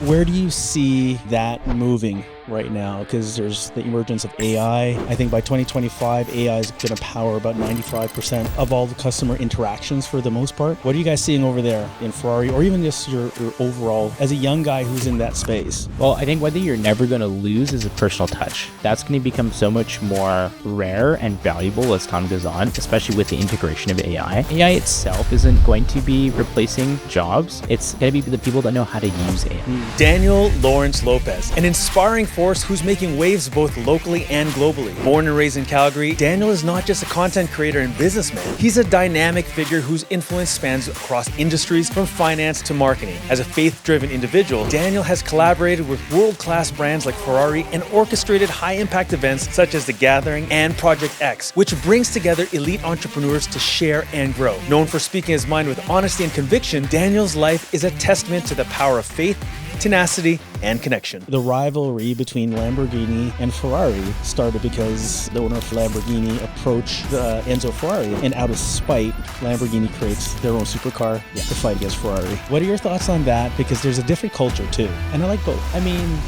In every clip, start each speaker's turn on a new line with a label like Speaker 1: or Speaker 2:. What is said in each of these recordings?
Speaker 1: Where do you see that moving right now? Because there's the emergence of AI. I think by 2025, AI is going to power about 95% of all the customer interactions for the most part. What are you guys seeing over there in Ferrari, or even just your overall, as a young guy who's in that space?
Speaker 2: Well, I think one thing you're never going to lose is a personal touch. That's going to become so much more rare and valuable as time goes on, especially with the integration of AI. AI itself isn't going to be replacing jobs. It's going to be the people that know how to use AI.
Speaker 3: Daniel Lawrance Lopez, an inspiring force who's making waves both locally and globally. Born and raised in Calgary, Daniel is not just a content creator and businessman. He's a dynamic figure whose influence spans across industries from finance to marketing. As a faith-driven individual, Daniel has collaborated with world-class brands like Ferrari and orchestrated high-impact events such as The Gathering and Project X, which brings together elite entrepreneurs to share and grow. Known for speaking his mind with honesty and conviction, Daniel's life is a testament to the power of faith, tenacity, and connection.
Speaker 1: The rivalry between Lamborghini and Ferrari started because the owner of Lamborghini approached Enzo Ferrari, and out of spite, Lamborghini creates their own supercar to fight against Ferrari. What are your thoughts on that? Because there's a different culture too, and I like both. I mean,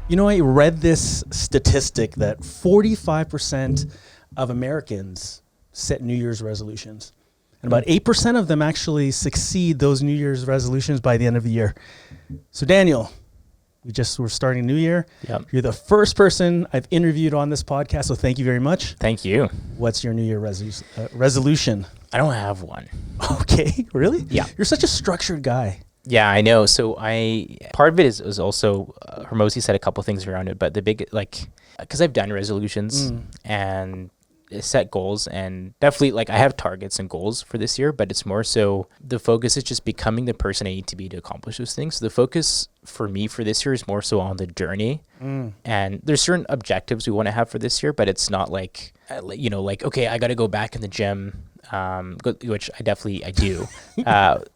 Speaker 1: you know, I read this statistic that 45% of Americans set New Year's resolutions. And about 8% of them actually succeed those New Year's resolutions by the end of the year. So Daniel, we're starting a new year.
Speaker 2: Yep.
Speaker 1: You're the first person I've interviewed on this podcast, so thank you very much.
Speaker 2: Thank you.
Speaker 1: What's your New Year resolution?
Speaker 2: I don't have one.
Speaker 1: Okay, really?
Speaker 2: Yeah.
Speaker 1: You're such a structured guy.
Speaker 2: Yeah, I know. So part of it is also, Hermosi said a couple things around it, but the big, because I've done resolutions and set goals, and definitely I have targets and goals for this year, but it's more so the focus is just becoming the person I need to be to accomplish those things. So the focus for me for this year is more so on the journey. And there's certain objectives we want to have for this year, but it's not okay, I got to go back in the gym, which I do.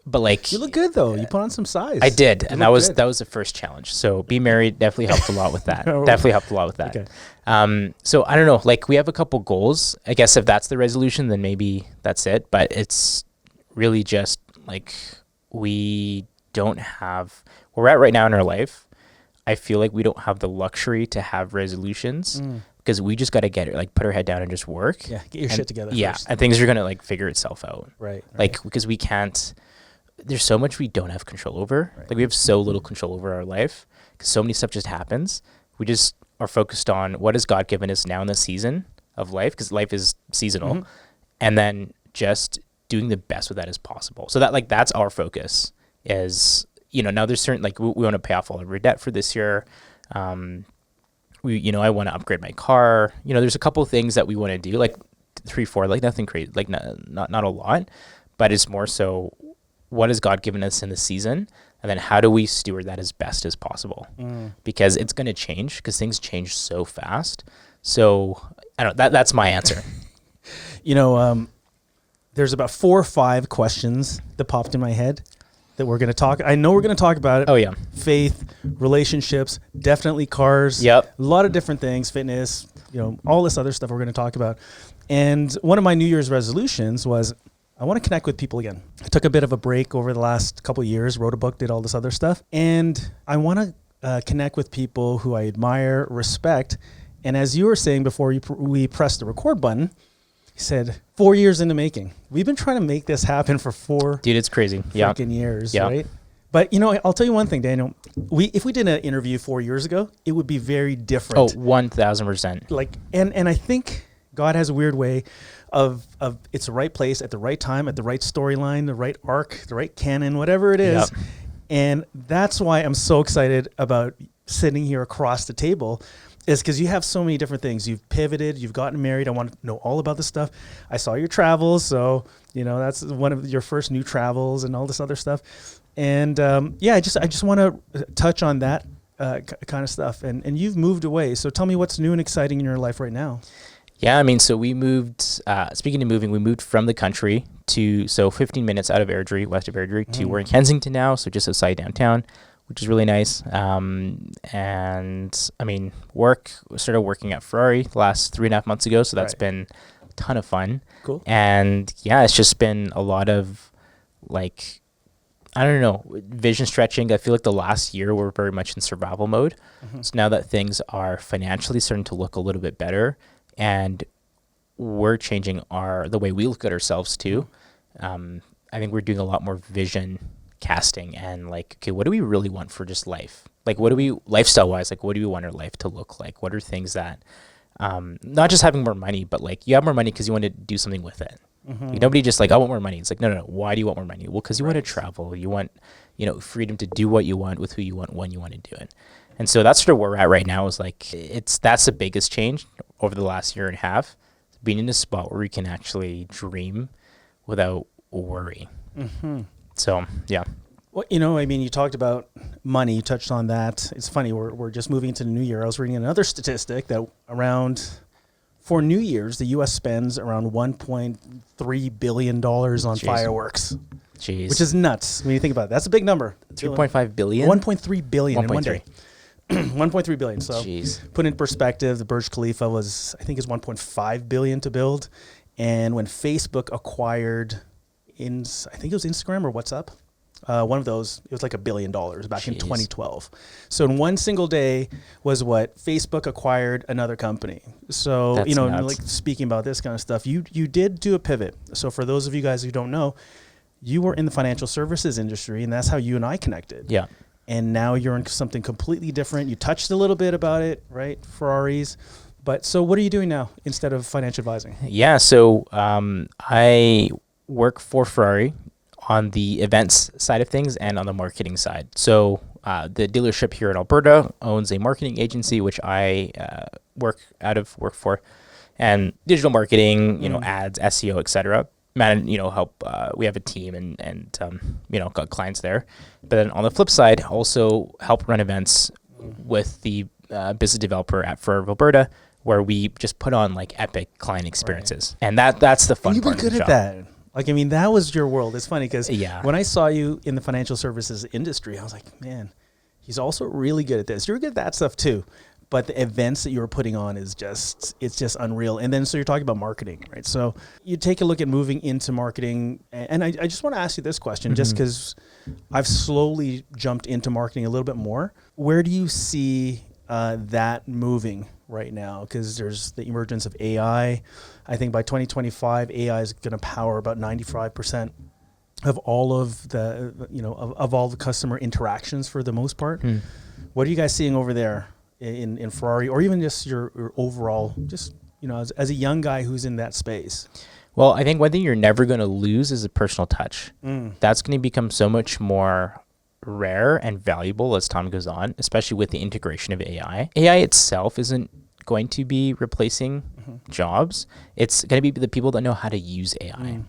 Speaker 2: But
Speaker 1: You look good though. You put on some size.
Speaker 2: I did. And that was the first challenge. So being married definitely helped a lot with that. Okay. So I don't know, we have a couple goals. I guess if that's the resolution, then maybe that's it. But it's really just we don't have, where we're at right now in our life, I feel like we don't have the luxury to have resolutions because we just got to get it, put our head down and just work.
Speaker 1: Yeah, get your shit together first.
Speaker 2: And things are going to figure itself out.
Speaker 1: Right.
Speaker 2: Because we can't, there's so much we don't have control over.
Speaker 1: Right.
Speaker 2: We have so little control over our life because so many stuff just happens. We just are focused on what has God given us now in the season of life, because life is seasonal, and then just doing the best with that as possible. So that that's our focus is, now there's certain, we want to pay off all of our debt for this year. I want to upgrade my car. There's a couple of things that we want to do, 3, 4, nothing crazy, not a lot, but it's more so what has God given us in the season, and then how do we steward that as best as possible? Because it's going to change, because things change so fast. So I don't know, that's my answer.
Speaker 1: There's about 4 or 5 questions that popped in my head that we're going to talk. I know we're going to talk about it.
Speaker 2: Oh yeah.
Speaker 1: Faith, relationships, definitely cars.
Speaker 2: Yep.
Speaker 1: A lot of different things, fitness, all this other stuff we're going to talk about. And one of my New Year's resolutions was I want to connect with people again. I took a bit of a break over the last couple of years, wrote a book, did all this other stuff. And I want to connect with people who I admire, respect. And as you were saying before we pressed the record button, he said, 4 years in the making. We've been trying to make this happen for 4
Speaker 2: Dude, it's crazy.
Speaker 1: freaking years, right? But I'll tell you one thing, Daniel. If we did an interview 4 years ago, it would be very different.
Speaker 2: Oh, 1,000%.
Speaker 1: And I think God has a weird way of it's the right place at the right time, at the right storyline, the right arc, the right canon, whatever it is.
Speaker 2: Yep.
Speaker 1: And that's why I'm so excited about sitting here across the table, is because you have so many different things. You've pivoted, you've gotten married. I want to know all about this stuff. I saw your travels, so that's one of your first new travels and all this other stuff. And I just want to touch on that kind of stuff. And you've moved away, so tell me what's new and exciting in your life right now.
Speaker 2: Yeah, so we moved, speaking of moving, we moved from the country to 15 minutes out of Airdrie, west of Airdrie, to we're in Kensington now, so just outside downtown, which is really nice. And started working at Ferrari the last 3.5 months ago, so that's been a ton of fun.
Speaker 1: Cool.
Speaker 2: And yeah, it's just been a lot of I don't know, vision stretching. I feel like the last year we're very much in survival mode. So now that things are financially starting to look a little bit better, and we're changing the way we look at ourselves too. I think we're doing a lot more vision casting and like, okay, what do we really want for just life? Like, what do we, lifestyle wise, like, what do we want our life to look like? What are things that, not just having more money, but like you have more money because you want to do something with it. Like, nobody just like, I want more money. It's like, no. Why do you want more money? Well, because you want to travel. You want, freedom to do what you want with who you want, when you want to do it. And so that's sort of where we're at right now is like, that's the biggest change over the last year and a half, being in a spot where we can actually dream without worry. So, yeah.
Speaker 1: Well, you talked about money. You touched on that. It's funny. We're just moving into the new year. I was reading another statistic that for New Year's, the U.S. spends around $1.3 billion on fireworks.
Speaker 2: Jeez.
Speaker 1: Which is nuts when you think about it. That's a big number.
Speaker 2: 3.5 billion?
Speaker 1: 1.3 billion in one day. 1.3 billion. So put in perspective, the Burj Khalifa is 1.5 billion to build. And when Facebook acquired I think it was Instagram or WhatsApp, one of those, it was like $1 billion back in 2012. So in one single day was what Facebook acquired another company. So,
Speaker 2: That's nuts.
Speaker 1: like speaking about this kind of stuff, you did do a pivot. So for those of you guys who don't know, you were in the financial services industry, and that's how you and I connected.
Speaker 2: Yeah.
Speaker 1: And now you're in something completely different. You touched a little bit about it, right? Ferraris. But so what are you doing now instead of financial advising?
Speaker 2: Yeah. So I work for Ferrari on the events side of things and on the marketing side. So the dealership here in Alberta owns a marketing agency, which I work for, and digital marketing, ads, SEO, etc. Help. We have a team and got clients there. But then on the flip side, also help run events with the business developer at Ferrari, Alberta, where we just put on like epic client experiences, and that's the fun.
Speaker 1: You've been
Speaker 2: part
Speaker 1: good
Speaker 2: of the
Speaker 1: at
Speaker 2: job.
Speaker 1: that. Like, that was your world. It's funny because
Speaker 2: Yeah.
Speaker 1: when I saw you in the financial services industry, I was like, man, he's also really good at this. You're good at that stuff too. But the events that you were putting on it's just unreal. And then, so you're talking about marketing, right? So you take a look at moving into marketing. And I just want to ask you this question, just because I've slowly jumped into marketing a little bit more. Where do you see that moving right now? Because there's the emergence of AI. I think by 2025, AI is going to power about 95% of all of the, of all the customer interactions for the most part. What are you guys seeing over there in Ferrari, or even just your overall, just, as a young guy who's in that space?
Speaker 2: Well, I think one thing you're never going to lose is a personal touch. That's going to become so much more rare and valuable as time goes on, especially with the integration of AI. AI itself isn't going to be replacing jobs. It's going to be the people that know how to use AI.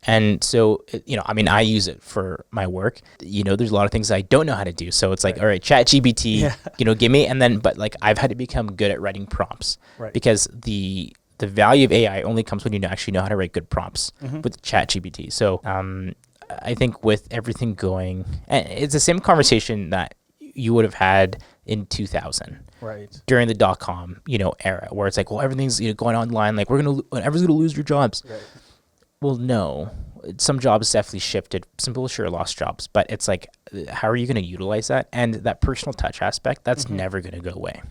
Speaker 2: And so, I use it for my work. There's a lot of things I don't know how to do. So it's like, all right, ChatGPT, give me, and then, but like I've had to become good at writing prompts because the value of AI only comes when you actually know how to write good prompts with ChatGPT. So, I think with everything going, and it's the same conversation that you would have had in 2000,
Speaker 1: right,
Speaker 2: during the .com, era, where it's like, well, everything's everyone's gonna lose your jobs. Right. Well, no, some jobs definitely shifted. Some people sure lost jobs, but it's like, how are you going to utilize that? And that personal touch aspect, that's never going to go away.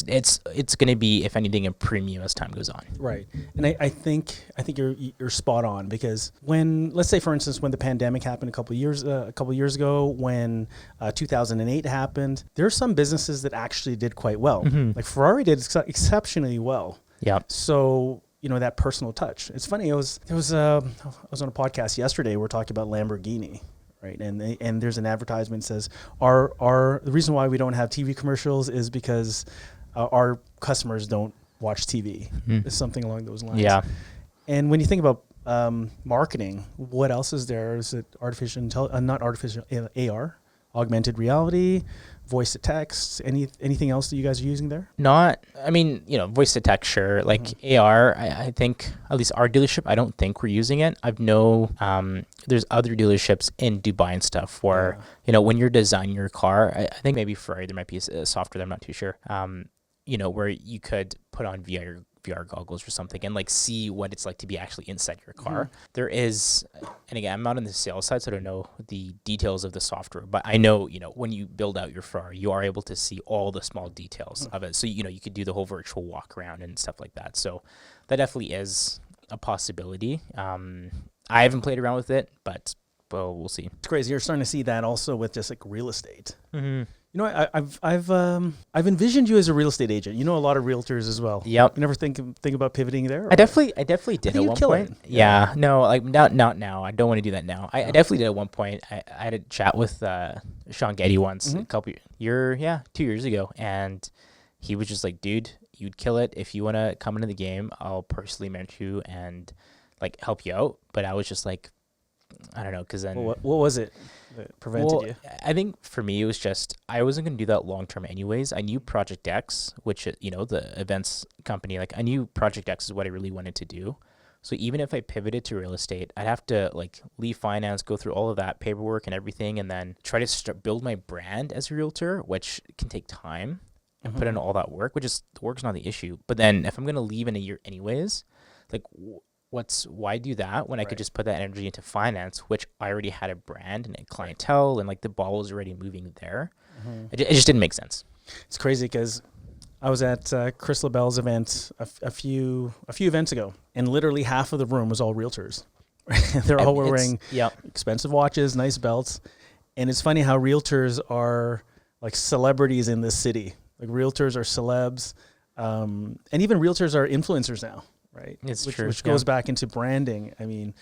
Speaker 2: It's going to be, if anything, a premium as time goes on. Right.
Speaker 1: And I think you're spot on, because when, let's say for instance, when the pandemic happened a couple of years ago, when 2008 happened, there are some businesses that actually did quite well. Like Ferrari did exceptionally well.
Speaker 2: Yeah.
Speaker 1: So, that personal touch. It's funny. I was on a podcast yesterday. We're talking about Lamborghini, right? And there's an advertisement that says the reason why we don't have TV commercials is because our customers don't watch TV. It's something along those lines.
Speaker 2: Yeah.
Speaker 1: And when you think about marketing, what else is there? Is it AR, augmented reality, voice to text, anything else that you guys are using there?
Speaker 2: Voice to text, sure. Like AR, I think, at least our dealership, I don't think we're using it. There's other dealerships in Dubai and stuff where, when you're designing your car, I think maybe Ferrari, there might be a software there, I'm not too sure. Where you could put on VR goggles or something and like see what it's like to be actually inside your car. There is, and again, I'm not on the sales side, so I don't know the details of the software, but I know, when you build out your Ferrari, you are able to see all the small details of it. So, you could do the whole virtual walk around and stuff like that. So that definitely is a possibility. I haven't played around with it, but well, we'll see.
Speaker 1: It's crazy. You're starting to see that also with just like real estate. I've envisioned you as a real estate agent. You know a lot of realtors as well.
Speaker 2: Yep.
Speaker 1: You never think about pivoting there?
Speaker 2: I definitely did at one point.
Speaker 1: It.
Speaker 2: Yeah. No, like not now. I don't want to do that now. I definitely did at one point. I had a chat with Sean Getty once a couple 2 years ago, and he was just like, dude, you'd kill it if you want to come into the game. I'll personally mentor you and like help you out. But I was just like, I don't know, because then
Speaker 1: what was it that prevented you?
Speaker 2: I think for me it was just I wasn't going to do that long term anyways. I knew Project X, which the events company, like I knew Project X is what I really wanted to do. So even if I pivoted to real estate, I'd have to like leave finance, go through all of that paperwork and everything, and then try to build my brand as a realtor, which can take time and put in all that work. The work's not the issue. But then if I'm going to leave in a year anyways, like why do that when I could just put that energy into finance, which I already had a brand and a clientele and like the ball was already moving there. It just didn't make sense.
Speaker 1: It's crazy because I was at Chris LaBelle's event a few events ago, and literally half of the room was all realtors. They're all wearing expensive watches, nice belts. And it's funny how realtors are like celebrities in this city. Like realtors are celebs. And even realtors are influencers now. Right.
Speaker 2: It's true.
Speaker 1: Which goes back into branding. I mean,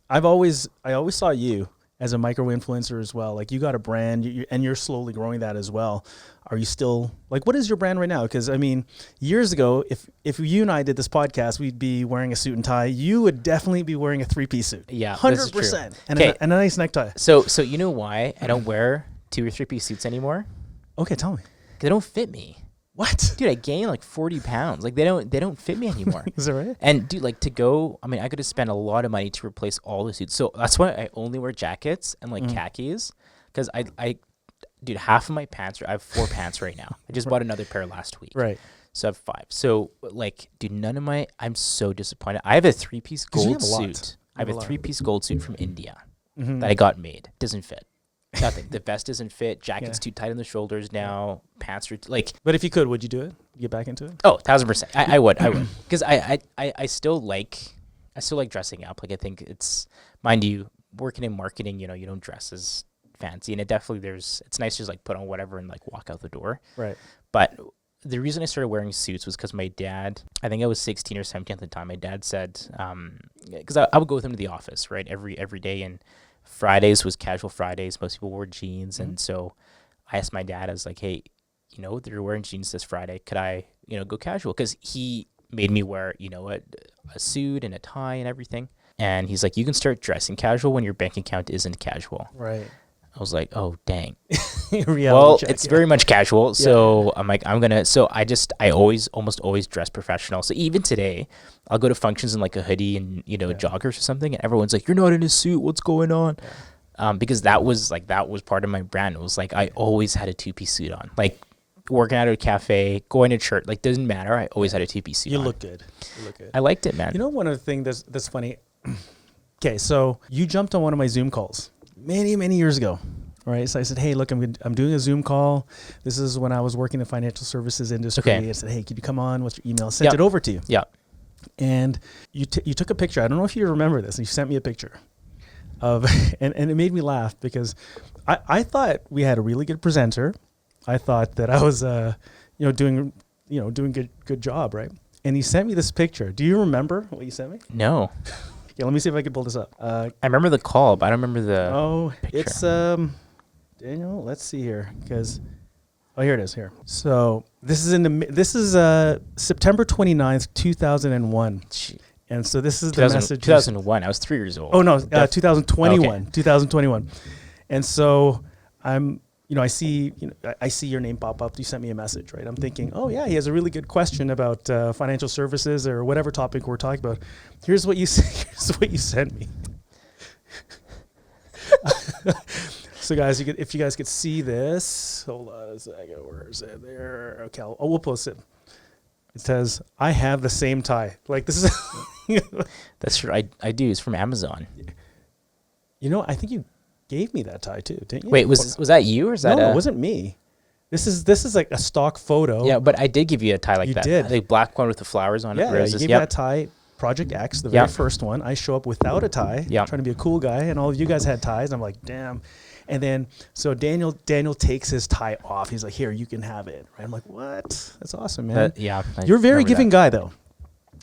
Speaker 1: I always saw you as a micro influencer as well. Like you got a brand and you're slowly growing that as well. Are you still like, what is your brand right now? Because I mean, years ago, if you and I did this podcast, we'd be wearing a suit and tie. You would definitely be wearing a 3-piece suit.
Speaker 2: Yeah,
Speaker 1: 100%. And a nice necktie.
Speaker 2: So you know why I don't wear 2 or 3-piece suits anymore?
Speaker 1: Okay, tell me.
Speaker 2: Because they don't fit me.
Speaker 1: What?
Speaker 2: Dude, I gained like 40 pounds. Like they don't fit me anymore.
Speaker 1: Is that right?
Speaker 2: And dude, like I could have spent a lot of money to replace all the suits. So that's why I only wear jackets and like khakis. Because dude, half of my pants, I have 4 pants right now. I just bought another pair last week.
Speaker 1: Right.
Speaker 2: So I have 5. So like, dude, I'm so disappointed. I have a 3-piece gold suit. I have a 3-piece gold suit from India that I got made. Doesn't fit. Nothing. The vest doesn't fit. Jacket's too tight on the shoulders now. Pants are like.
Speaker 1: But if you could, would you do it? Get back into it?
Speaker 2: Oh, 1,000%. I would. Because I still like dressing up. Like I think it's, mind you, working in marketing, you don't dress as fancy, and it's nice to just like put on whatever and like walk out the door.
Speaker 1: Right.
Speaker 2: But the reason I started wearing suits was because my dad, I think I was 16 or 17 at the time. My dad said, because I would go with him to the office, right, every day, and Fridays was casual Fridays. Most people wore jeans. And so I asked my dad, I was like, hey, they're wearing jeans this Friday. Could I, go casual? Because he made me wear, a suit and a tie and everything. And he's like, you can start dressing casual when your bank account isn't casual.
Speaker 1: Right.
Speaker 2: I was like, oh, dang.
Speaker 1: Well,
Speaker 2: it's very much casual. So I'm like, I almost always dress professional. So even today, I'll go to functions in like a hoodie and, joggers or something. And everyone's like, you're not in a suit. What's going on? Yeah. Because that was part of my brand. It was like, I always had a 2-piece suit on. Like working out at a cafe, going to church, like doesn't matter. I always had a 2-piece suit on.
Speaker 1: You look good.
Speaker 2: I liked it, man.
Speaker 1: One of the things that's funny. Okay, so you jumped on one of my Zoom calls many years ago. Right. So I said, hey, look, I'm doing a Zoom call. This is when I was working in the financial services industry. Okay. I said, hey, could you come on? What's your email? Sent it over to you.
Speaker 2: Yeah.
Speaker 1: And you took a picture. I don't know if you remember this. And you sent me a picture of, and it made me laugh because I thought we had a really good presenter. I thought that I was, doing good job. Right. And he sent me this picture. Do you remember what you sent me?
Speaker 2: No.
Speaker 1: Yeah. Let me see if I can pull this up.
Speaker 2: I remember the call, but I don't remember the picture.
Speaker 1: It's, Daniel, let's see here, because here it is here. So this is September 29th, 2001. And so this is the message.
Speaker 2: 2001. I was 3 years old.
Speaker 1: Oh no, 2021. Okay. 2021. And so I see your name pop up. You sent me a message, right? I'm thinking, oh yeah, he has a really good question about financial services or whatever topic we're talking about. Here's what you sent me. So guys, if you guys could see this, hold on a second. Where is it? There. Okay. We'll post it.
Speaker 3: It says, I have the same tie. Like, this is...
Speaker 2: That's true. I do. It's from Amazon.
Speaker 3: You know, I think you gave me that tie too, didn't you?
Speaker 2: Wait, was that you or is that
Speaker 3: No, it wasn't me. This is like a stock photo.
Speaker 2: Yeah, but I did give you a tie like
Speaker 3: You
Speaker 2: that.
Speaker 3: did.
Speaker 2: The black one with the flowers on it.
Speaker 3: Yeah,
Speaker 2: Roses.
Speaker 3: you gave me that tie, Project X, the very first one. I show up without a tie, trying to be a cool guy, and all of you guys had ties. I'm like, damn. And then, so Daniel takes his tie off. He's like, here, you can have it. Right? I'm like, what? That's awesome, man. You're a very giving guy, though.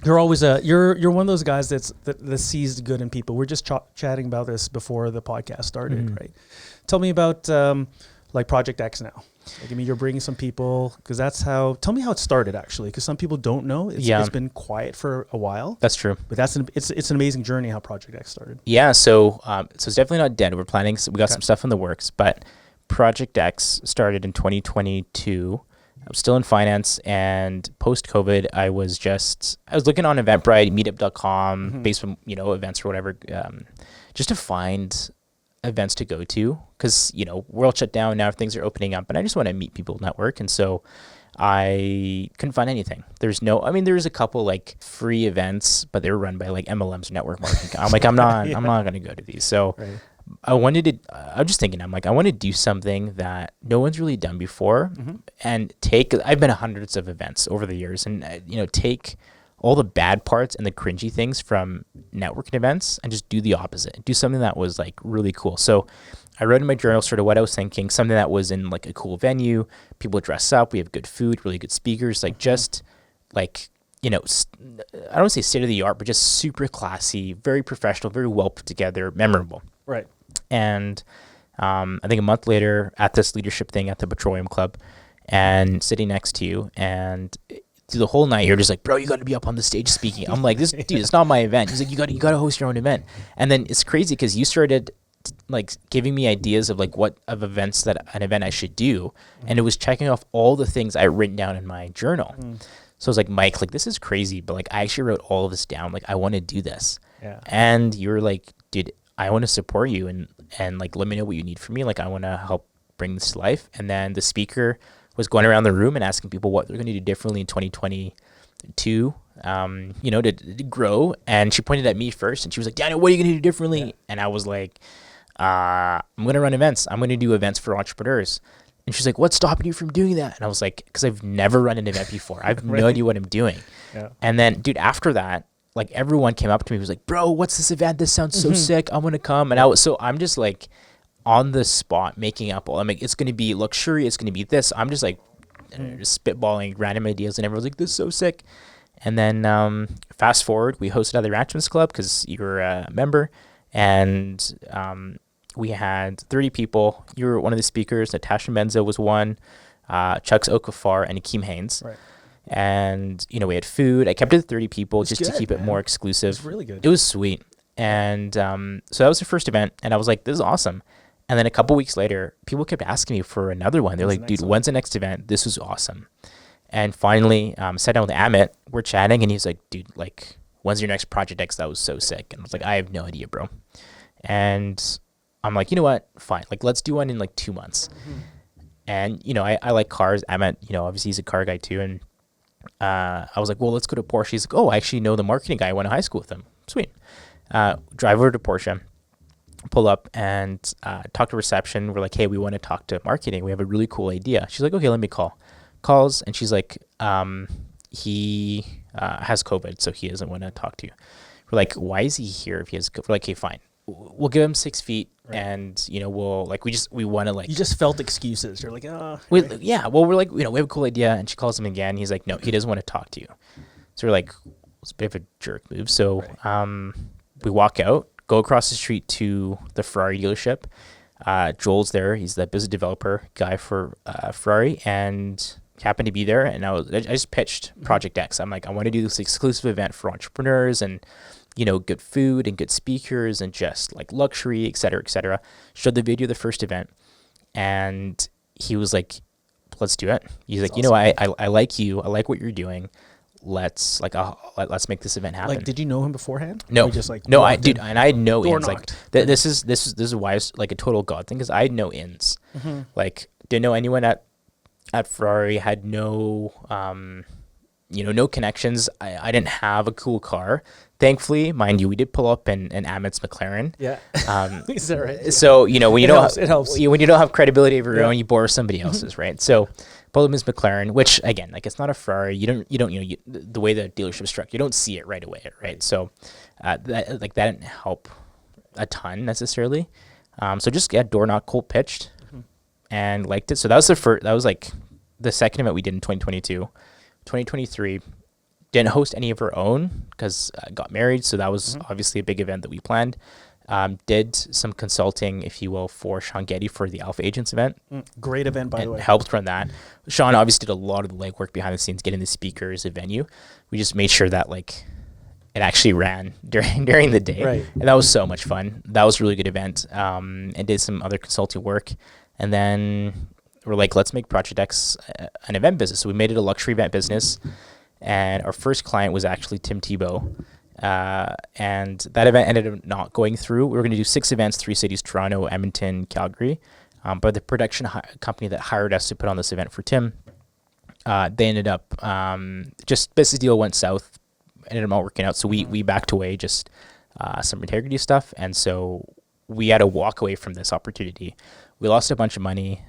Speaker 3: You're always you're one of those guys that sees the good in people. We're just chatting about this before the podcast started, right? Tell me about like Project X now. Like, I mean, you're bringing some people, because tell me how it started, actually, because some people don't know. It's been quiet for a while.
Speaker 2: That's true.
Speaker 3: But it's an amazing journey how Project X started.
Speaker 2: Yeah, so it's definitely not dead. We're planning, we got some stuff in the works, but Project X started in 2022. I was still in finance, and post-COVID, I was looking on Eventbrite, meetup.com, based on, events or whatever, just to find events to go to, because world shut down, now things are opening up, and I just want to meet people, network. And so I couldn't find anything. There's a couple like free events, but they were run by like MLMs, network marketing. I'm like, I'm not going to go to these. So I want to do something that no one's really done before, and I've been to hundreds of events over the years, and take all the bad parts and the cringy things from networking events and just do the opposite. Do something that was like really cool. So I wrote in my journal sort of what I was thinking, something that was in like a cool venue, people dress up, we have good food, really good speakers, like just like, I don't want to say state of the art, but just super classy, very professional, very well put together, memorable.
Speaker 3: Right.
Speaker 2: And I think a month later at this leadership thing at the Petroleum Club, and sitting next to you, and through the whole night you're just like, bro, you got to be up on the stage speaking. I'm like, dude, it's not my event. He's like, you got to host your own event. And then it's crazy because you started like giving me ideas of like what of events that an event I should do, and it was checking off all the things I had written down in my journal. So I was like, Mike, like, this is crazy, but like I actually wrote all of this down. Like, I want to do this. Yeah. And you were like, dude, I want to support you, and like, let me know what you need from me. Like, I want to help bring this to life. And then the speaker was going around the room and asking people what they're going to do differently in 2022, to grow. And she pointed at me first, and she was like, Daniel, what are you going to do differently? Yeah. And I was like, I'm going to run events. I'm going to do events for entrepreneurs. And she's like, what's stopping you from doing that? And I was like, because I've never run an event before. I have no idea what I'm doing. Yeah. And then, dude, after that, like, everyone came up to me and was like, bro, what's this event? This sounds so sick. I want to come. And I'm just like on the spot making up I'm like, it's going to be luxury. It's going to be this. I'm just like just spitballing random ideas, and everyone's like, this is so sick. And then fast forward, we hosted at the Ranchman's Club because you were a member, and we had 30 people. You were one of the speakers. Natasha Menza was one, Chucks Okafar, and Akeem Haynes. Right. And, we had food. I kept it at 30 people just to keep it more exclusive. It was really good. It was sweet. And so that was the first event, and I was like, this is awesome. And then a couple weeks later, people kept asking me for another one. They're like, dude, when's the next event? This was awesome. And finally, sat down with Amit. We're chatting, and he's like, dude, like, when's your next Project X? That was so sick. And I was like, I have no idea, bro. And I'm like, you know what? Fine. Like, let's do one in like 2 months. And, I like cars. Amit, obviously he's a car guy too. And I was like, well, let's go to Porsche. He's like, oh, I actually know the marketing guy. I went to high school with him. Sweet. Drive over to Porsche, pull up, and talk to reception. We're like, hey, we want to talk to marketing. We have a really cool idea. She's like, okay, let me call. Calls, and she's like, he has COVID, so he doesn't want to talk to you. We're like, why is he here if he has COVID? We're like, hey, fine. We'll give him 6 feet, and we'll like, we want to like. You just felt excuses. You're like, oh. Yeah. Well, we're like, we have a cool idea, and she calls him again. He's like, no, he doesn't want to talk to you. So we're like, it's a bit of a jerk move. So we walk out, go across the street to the Ferrari dealership. Joel's there. He's the business developer guy for Ferrari, and happened to be there. And I just pitched Project X. I'm like, I want to do this exclusive event for entrepreneurs, and good food and good speakers and just like luxury, et cetera, et cetera. Showed the video of the first event, and he was like, let's do it. He's like, awesome. I like you. I like what you're doing. Let's make this event happen. Like, did you know him beforehand? No, just like no, I did, and I had no ins. Like this is why it's like a total God thing, because I had no ins. Like, didn't know anyone at Ferrari, had no no connections. I didn't have a cool car. Thankfully, mind you, we did pull up in Amit's McLaren.
Speaker 3: Yeah. Is that right?
Speaker 2: So, when you
Speaker 3: it helps.
Speaker 2: when you don't have credibility of your own, you borrow somebody else's, right? So, pulled up his McLaren, which again, like it's not a Ferrari. The way the dealership struck, you don't see it right away, right? So, that didn't help a ton necessarily. So just door knock, cold pitched, and liked it. So that was the second event we did in 2022. 2023 didn't host any of our own because I got married. So that was obviously a big event that we planned. Did some consulting, if you will, for Sean Getty for the Alpha Agents event.
Speaker 3: Great event, by the way.
Speaker 2: Helped run that. Sean obviously did a lot of the legwork behind the scenes, getting the speakers, a venue. We just made sure that it actually ran during the day.
Speaker 3: Right.
Speaker 2: And that was so much fun. That was a really good event. And did some other consulting work. And then we're like, let's make Project X an event business. So we made it a luxury event business. And our first client was actually Tim Tebow. And that event ended up not going through. We were going to do 6 events, 3 cities, Toronto, Edmonton, Calgary. But the production company that hired us to put on this event for Tim, they ended up, just business deal went south. Ended up not working out, so we backed away, just some integrity stuff, and so we had to walk away from this opportunity. We lost a bunch of money,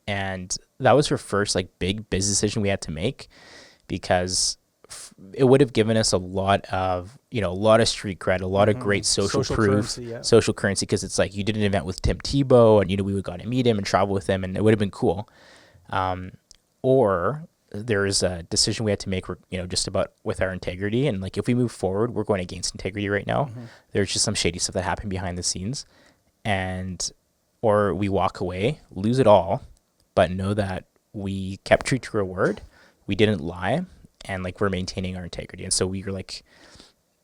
Speaker 2: and that was our first big business decision we had to make, because it would have given us a lot of street cred, a lot of great social proof, social currency, because it's you did an event with Tim Tebow, and we would got to meet him and travel with him, and it would have been cool. Or there is a decision we had to make, just about with our integrity. And if we move forward, we're going against integrity right now. There's just some shady stuff that happened behind the scenes, or we walk away, lose it all, but know that we kept true to our word. We didn't lie, and we're maintaining our integrity. And so we were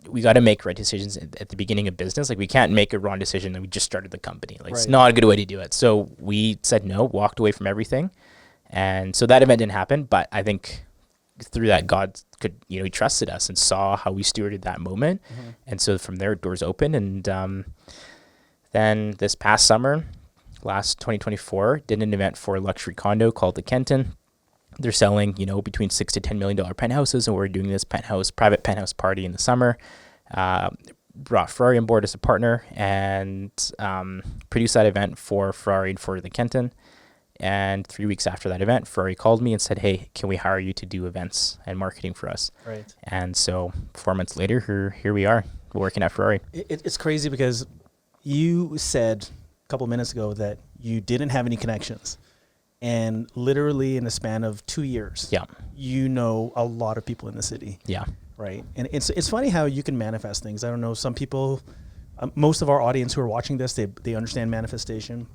Speaker 2: we got to make right decisions at the beginning of business. We can't make a wrong decision and we just started the company. It's not a good way to do it. So we said no, walked away from everything. And so that event didn't happen, but I think through that, God could, he trusted us and saw how we stewarded that moment. And so from there, doors opened. And then this past summer, last 2024, did an event for a luxury condo called the Kenton. They're selling, between $6 to $10 million penthouses, and we're doing this private penthouse party in the summer. Brought Ferrari on board as a partner and produced that event for Ferrari and for the Kenton. And 3 weeks after that event, Ferrari called me and said, "Hey, can we hire you to do events and marketing for us?"
Speaker 3: Right.
Speaker 2: And so 4 months later, here we are working at Ferrari.
Speaker 3: It's crazy because you said a couple minutes ago that you didn't have any connections. And literally in the span of 2 years, you know a lot of people in the city.
Speaker 2: Yeah.
Speaker 3: Right. And it's funny how you can manifest things. I don't know, some people, most of our audience who are watching this, they understand manifestation.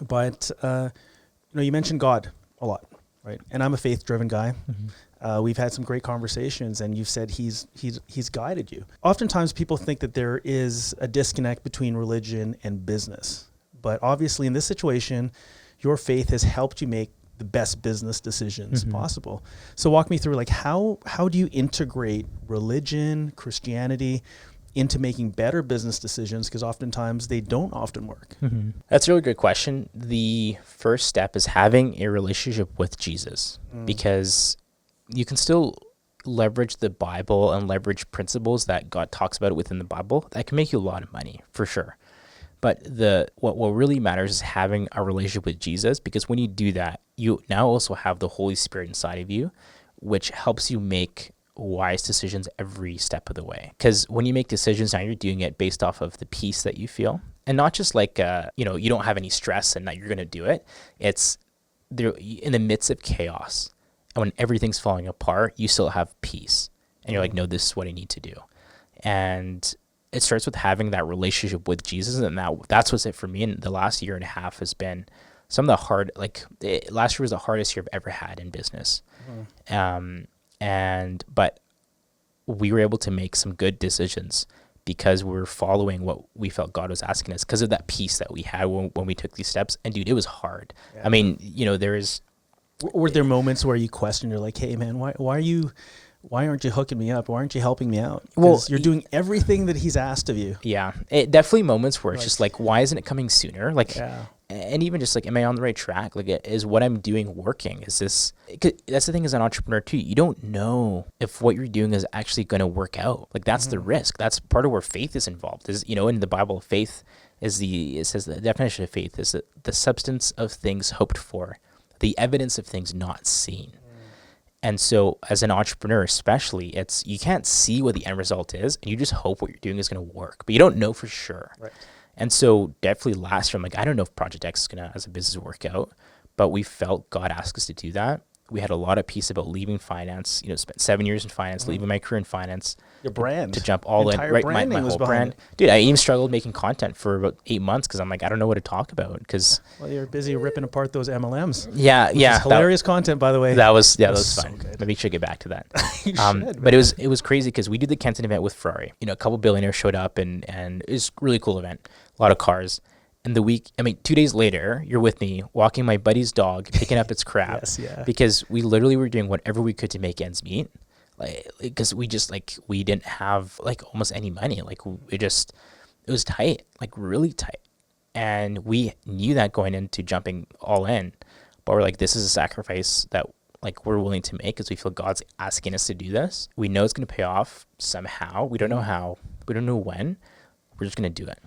Speaker 3: But, you mentioned God a lot, right? And I'm a faith-driven guy. We've had some great conversations, and you've said he's guided you. Oftentimes people think that there is a disconnect between religion and business. But obviously in this situation, your faith has helped you make the best business decisions possible. So walk me through, how do you integrate religion, Christianity into making better business decisions? Because oftentimes they don't often work.
Speaker 2: That's a really good question. The first step is having a relationship with Jesus, because you can still leverage the Bible and leverage principles that God talks about within the Bible. That can make you a lot of money, for sure. But what really matters is having a relationship with Jesus, because when you do that, you now also have the Holy Spirit inside of you, which helps you make wise decisions every step of the way. Because when you make decisions, now you're doing it based off of the peace that you feel, and not just you don't have any stress and that you're going to do it. It's there in the midst of chaos, and when everything's falling apart, you still have peace, and you're no, this is what I need to do. And it starts with having that relationship with Jesus, and that's what's it for me. And the last year and a half has been some of the last year was the hardest year I've ever had in business. But we were able to make some good decisions because we were following what we felt God was asking us, because of that peace that we had when we took these steps. And dude, it was hard. Yeah. I mean, were there moments where you questioned, you're like, "Hey man, why are you
Speaker 1: why aren't you hooking me up? Why aren't you helping me out?
Speaker 2: Well,
Speaker 1: Because you're doing everything that he's asked of you.
Speaker 2: Yeah, it definitely moments where it's just like, why isn't it coming sooner? Like,
Speaker 1: Yeah.
Speaker 2: and even just like, am I on the right track? Like, is what I'm doing working? Is this? 'Cause that's the thing as an entrepreneur too. You don't know if what you're doing is actually going to work out. Like, that's the risk. That's part of where faith is involved. Is, you know, in the Bible, faith is it says the definition of faith is the substance of things hoped for, the evidence of things not seen. And so as an entrepreneur, especially, it's, you can't see what the end result is, and you just hope what you're doing is going to work, but you don't know for sure.
Speaker 1: Right.
Speaker 2: And so definitely last year, I'm like, I don't know if Project X is going to, as a business, work out, but we felt God asked us to do that. We had a lot of peace about leaving finance, you know, spent 7 years in finance, leaving my career in finance.
Speaker 1: Your brand.
Speaker 2: To jump all in,
Speaker 1: Entire
Speaker 2: right?
Speaker 1: branding
Speaker 2: My
Speaker 1: was
Speaker 2: whole
Speaker 1: behind
Speaker 2: brand. Dude, I even struggled making content for about 8 months because I'm like, I don't know what to talk about. Because
Speaker 1: Well, you're busy ripping apart those MLMs.
Speaker 2: yeah,
Speaker 1: It's hilarious content, by the way.
Speaker 2: That was
Speaker 1: so
Speaker 2: fun.
Speaker 1: good.
Speaker 2: Maybe we should get back to that.
Speaker 1: You should,
Speaker 2: But it was crazy because we did the Kenton event with Ferrari. You know, a couple billionaires showed up and it was a really cool event. A lot of cars. And 2 days later, you're with me walking my buddy's dog, picking up its crap.
Speaker 1: Yes, yeah.
Speaker 2: Because we literally were doing whatever we could to make ends meet. Like, because we just we didn't have like almost any money. Like it was tight, like really tight. And we knew that going into jumping all in, but we're like, this is a sacrifice that like we're willing to make because we feel God's asking us to do this. We know it's going to pay off somehow. We don't know how, we don't know when. We're just going to do it.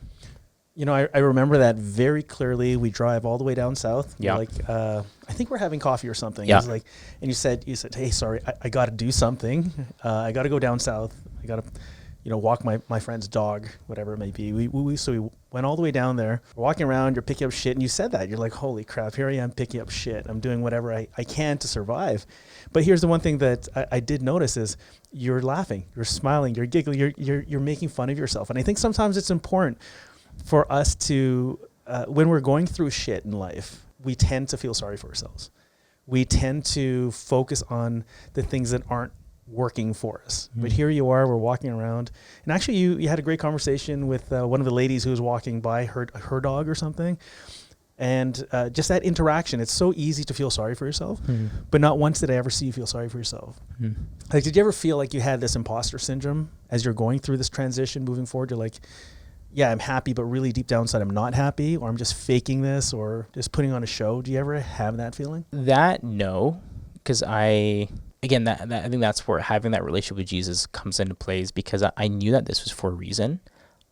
Speaker 1: You know, I remember that very clearly. We drive all the way down south.
Speaker 2: Yeah.
Speaker 1: We're like, I think we're having coffee or something.
Speaker 2: Yeah.
Speaker 1: It was like, and you said, hey, sorry, I got to do something. I got to go down south. I got to, walk my friend's dog, whatever it may be. So we went all the way down there. We're walking around, you're picking up shit, and you said that. You're like, holy crap, here I am picking up shit. I'm doing whatever I can to survive. But here's the one thing that I did notice is you're laughing, you're smiling, you're giggling, you're making fun of yourself. And I think sometimes it's important for us to, when we're going through shit in life, we tend to feel sorry for ourselves. We tend to focus on the things that aren't working for us. But here you are, we're walking around. And actually you had a great conversation with one of the ladies who was walking by her dog or something. And just that interaction, it's so easy to feel sorry for yourself, but not once did I ever see you feel sorry for yourself. Like, did you ever feel like you had this imposter syndrome as you're going through this transition moving forward? You're like, yeah, I'm happy, but really deep down inside, I'm not happy, or I'm just faking this, or just putting on a show. Do you ever have that feeling?
Speaker 2: No, because I think that's where having that relationship with Jesus comes into plays, because I knew that this was for a reason.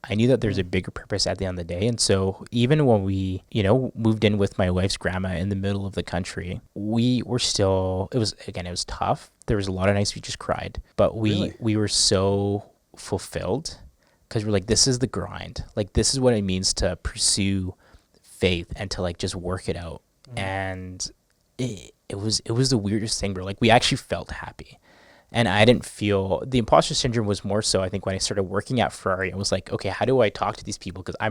Speaker 2: I knew that there's a bigger purpose at the end of the day. And so even when we, moved in with my wife's grandma in the middle of the country, we were still, it was tough. There was a lot of nights we just cried, but we were so fulfilled. Because we're like, this is the grind. Like, this is what it means to pursue faith and to like just work it out. And it was the weirdest thing. Where like we actually felt happy, and I didn't feel the imposter syndrome was more so. I think when I started working at Ferrari, I was like, okay, how do I talk to these people? Because I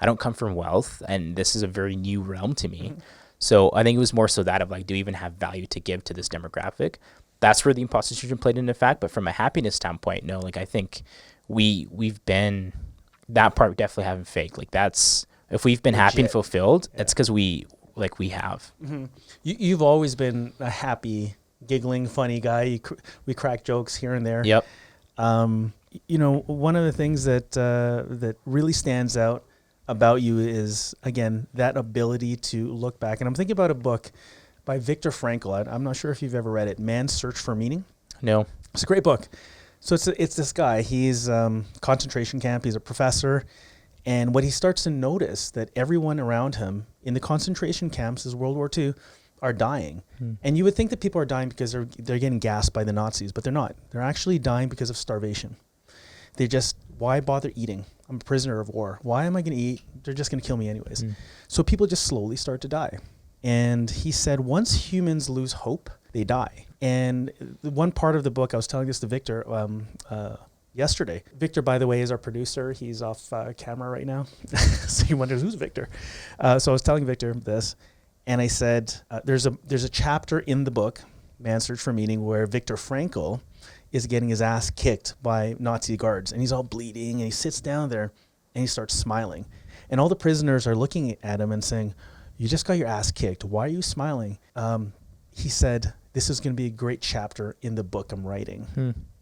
Speaker 2: don't come from wealth, and this is a very new realm to me. So I think it was more so that of like, do we even have value to give to this demographic? That's where the imposter syndrome played into effect. But from a happiness standpoint, no. Like I think we've been, that part definitely haven't faked. Like that's, if we've been happy and fulfilled, it's because we have.
Speaker 1: You've always been a happy, giggling, funny guy. We crack jokes here and there.
Speaker 2: Yep.
Speaker 1: One of the things that really stands out about you is, again, that ability to look back. And I'm thinking about a book by Viktor Frankl. I'm not sure if you've ever read it, Man's Search for Meaning.
Speaker 2: No.
Speaker 1: It's a great book. So it's this guy. He's concentration camp. He's a professor, and what he starts to notice that everyone around him in the concentration camps, as World War II, are dying. And you would think that people are dying because they're getting gassed by the Nazis, but they're not. They're actually dying because of starvation. Why bother eating? I'm a prisoner of war. Why am I going to eat? They're just going to kill me anyways. So people just slowly start to die. And he said, once humans lose hope, they die. And the one part of the book, I was telling this to Victor yesterday. Victor, by the way, is our producer. He's off camera right now. So he wonders, who's Victor? So I was telling Victor this, and I said, there's a chapter in the book, Man's Search for Meaning, where Viktor Frankl is getting his ass kicked by Nazi guards. And he's all bleeding, and he sits down there, and he starts smiling. And all the prisoners are looking at him and saying, you just got your ass kicked. Why are you smiling? He said, this is going to be a great chapter in the book I'm writing.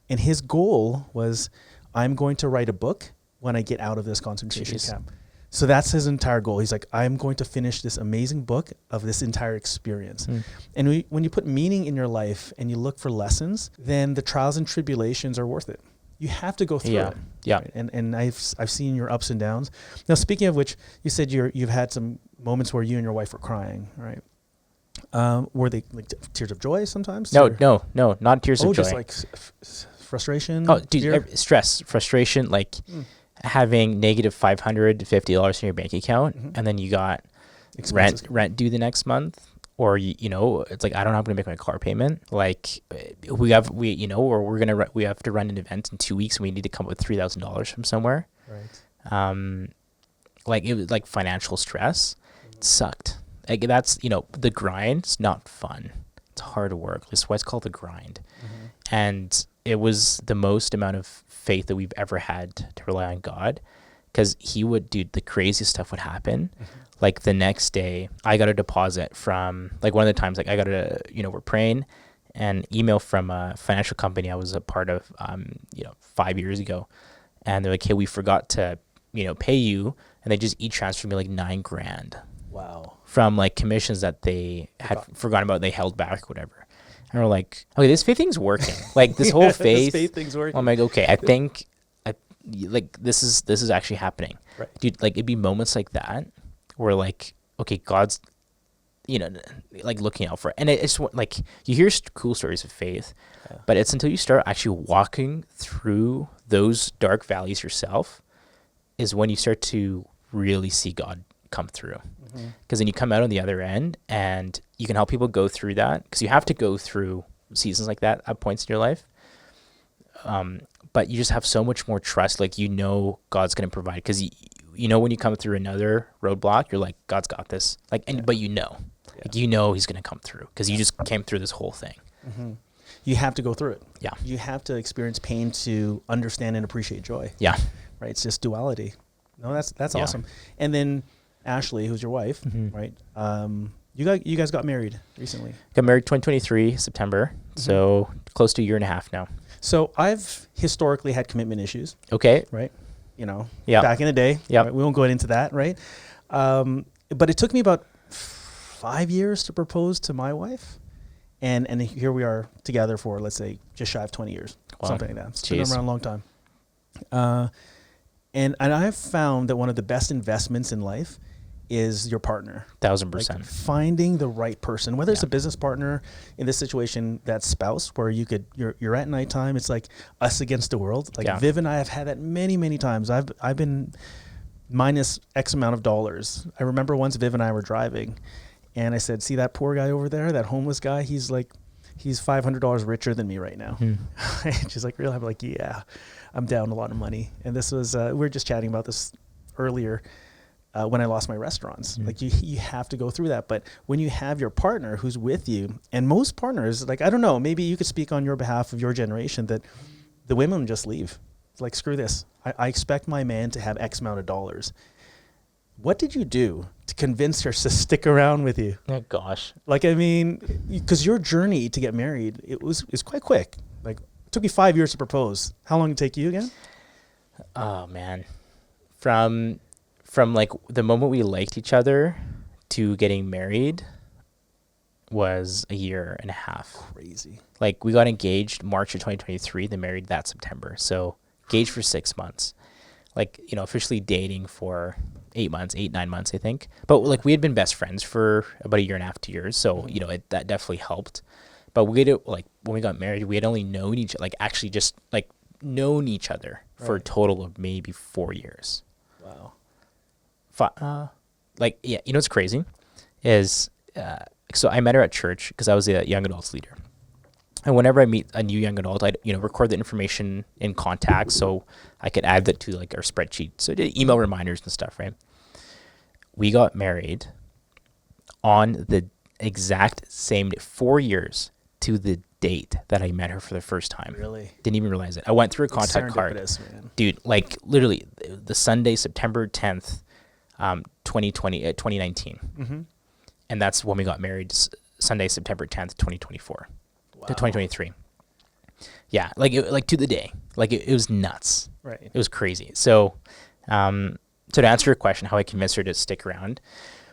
Speaker 1: And his goal was, I'm going to write a book when I get out of this concentration camp. So that's his entire goal. He's like, I'm going to finish this amazing book of this entire experience. And when you put meaning in your life and you look for lessons, then the trials and tribulations are worth it. You have to go through it.
Speaker 2: Yeah.
Speaker 1: Right? And I've seen your ups and downs. Now, speaking of which, you said you've had some moments where you and your wife were crying, right? Were they like tears of joy sometimes?
Speaker 2: No, not tears of joy.
Speaker 1: Just like frustration?
Speaker 2: Oh, dude, stress, frustration, like having negative $550 in your bank account, and then you got rent due the next month, or you know, it's like, I don't know how I'm gonna make my car payment. Like we have to run an event in 2 weeks, and we need to come up with $3,000 from somewhere.
Speaker 1: Right.
Speaker 2: Like it was like financial stress. It sucked. Like that's, you know, the grind's not fun. It's hard work. That's why it's called the grind. And it was the most amount of faith that we've ever had to rely on God, because he would do the craziest stuff would happen. Like the next day I got a deposit from, like, one of the times, like I got we're praying, an email from a financial company I was a part of 5 years ago, and they're like, hey, we forgot to pay you, and they just e-transferred me like $9,000.
Speaker 1: Wow.
Speaker 2: From like commissions that they had forgotten about, they held back or whatever. And we're like, okay, this faith thing's working. Like this whole faith,
Speaker 1: this faith thing's working.
Speaker 2: I'm like, okay, I think this is actually happening.
Speaker 1: Right.
Speaker 2: Dude, like it'd be moments like that where like, okay, God's, like looking out for it. And it's like, you hear cool stories of faith, but it's until you start actually walking through those dark valleys yourself is when you start to really see God come through. Because then you come out on the other end and you can help people go through that, because you have to go through seasons like that at points in your life. But you just have so much more trust. Like, God's going to provide, because when you come through another roadblock, you're like, God's got this. Like, but he's going to come through, because you just came through this whole thing.
Speaker 1: You have to go through it. Yeah. You have to experience pain to understand and appreciate joy.
Speaker 2: Yeah.
Speaker 1: Right. It's just duality. No, that's awesome. And then Ashley, who's your wife, right? You guys got married recently.
Speaker 2: Got married 2023 September, so close to a year and a half now.
Speaker 1: So I've historically had commitment issues.
Speaker 2: Okay.
Speaker 1: Right. Back in the day. Yeah. Right? We won't go into that. Right. But it took me about 5 years to propose to my wife, and here we are together for, let's say, just shy of 20 years, something like that. It's been around a long time. And I have found that one of the best investments in life is your partner.
Speaker 2: 1,000%.
Speaker 1: Like finding the right person, whether it's a business partner, in this situation, that spouse, where you're at nighttime, it's like us against the world. Like Viv and I have had that many, many times. I've been minus X amount of dollars. I remember once Viv and I were driving, and I said, see that poor guy over there, that homeless guy? He's $500 richer than me right now. She's like, really? I'm like, yeah, I'm down a lot of money. And this was, we were just chatting about this earlier, when I lost my restaurants. Like you have to go through that. But when you have your partner who's with you, and most partners, like, I don't know, maybe you could speak on your behalf of your generation, that the women just leave. It's like, screw this. I expect my man to have X amount of dollars. What did you do to convince her to stick around with you?
Speaker 2: Oh gosh.
Speaker 1: Like, I mean, because your journey to get married, it's quite quick. Like, it took you 5 years to propose. How long did it take you again?
Speaker 2: Oh man. From like the moment we liked each other to getting married was a year and a half.
Speaker 1: Crazy. Like,
Speaker 2: we got engaged March of 2023, then married that September. So engaged for 6 months. Like, officially dating for 9 months, I think. But like, we had been best friends for about a year and a half, 2 years. So, that definitely helped. But when we got married, we had only known each, like, actually just like known each other for a total of maybe 4 years.
Speaker 1: Wow.
Speaker 2: What's crazy is, so I met her at church because I was a young adults leader. And whenever I meet a new young adult, I'd, record the information in contacts so I could add that to like our spreadsheet. So I did email reminders and stuff, right? We got married on the exact same 4 years to the date that I met her for the first time.
Speaker 1: Really?
Speaker 2: Didn't even realize it. I went through a contact card.
Speaker 1: Man.
Speaker 2: Dude, like literally the Sunday, September 10th, 2019. And that's when we got married, Sunday, September 10th, 2024. to 2023. Yeah, like to the day. Like it was nuts.
Speaker 1: Right.
Speaker 2: It was crazy. So, so to answer your question, how I convinced her to stick around,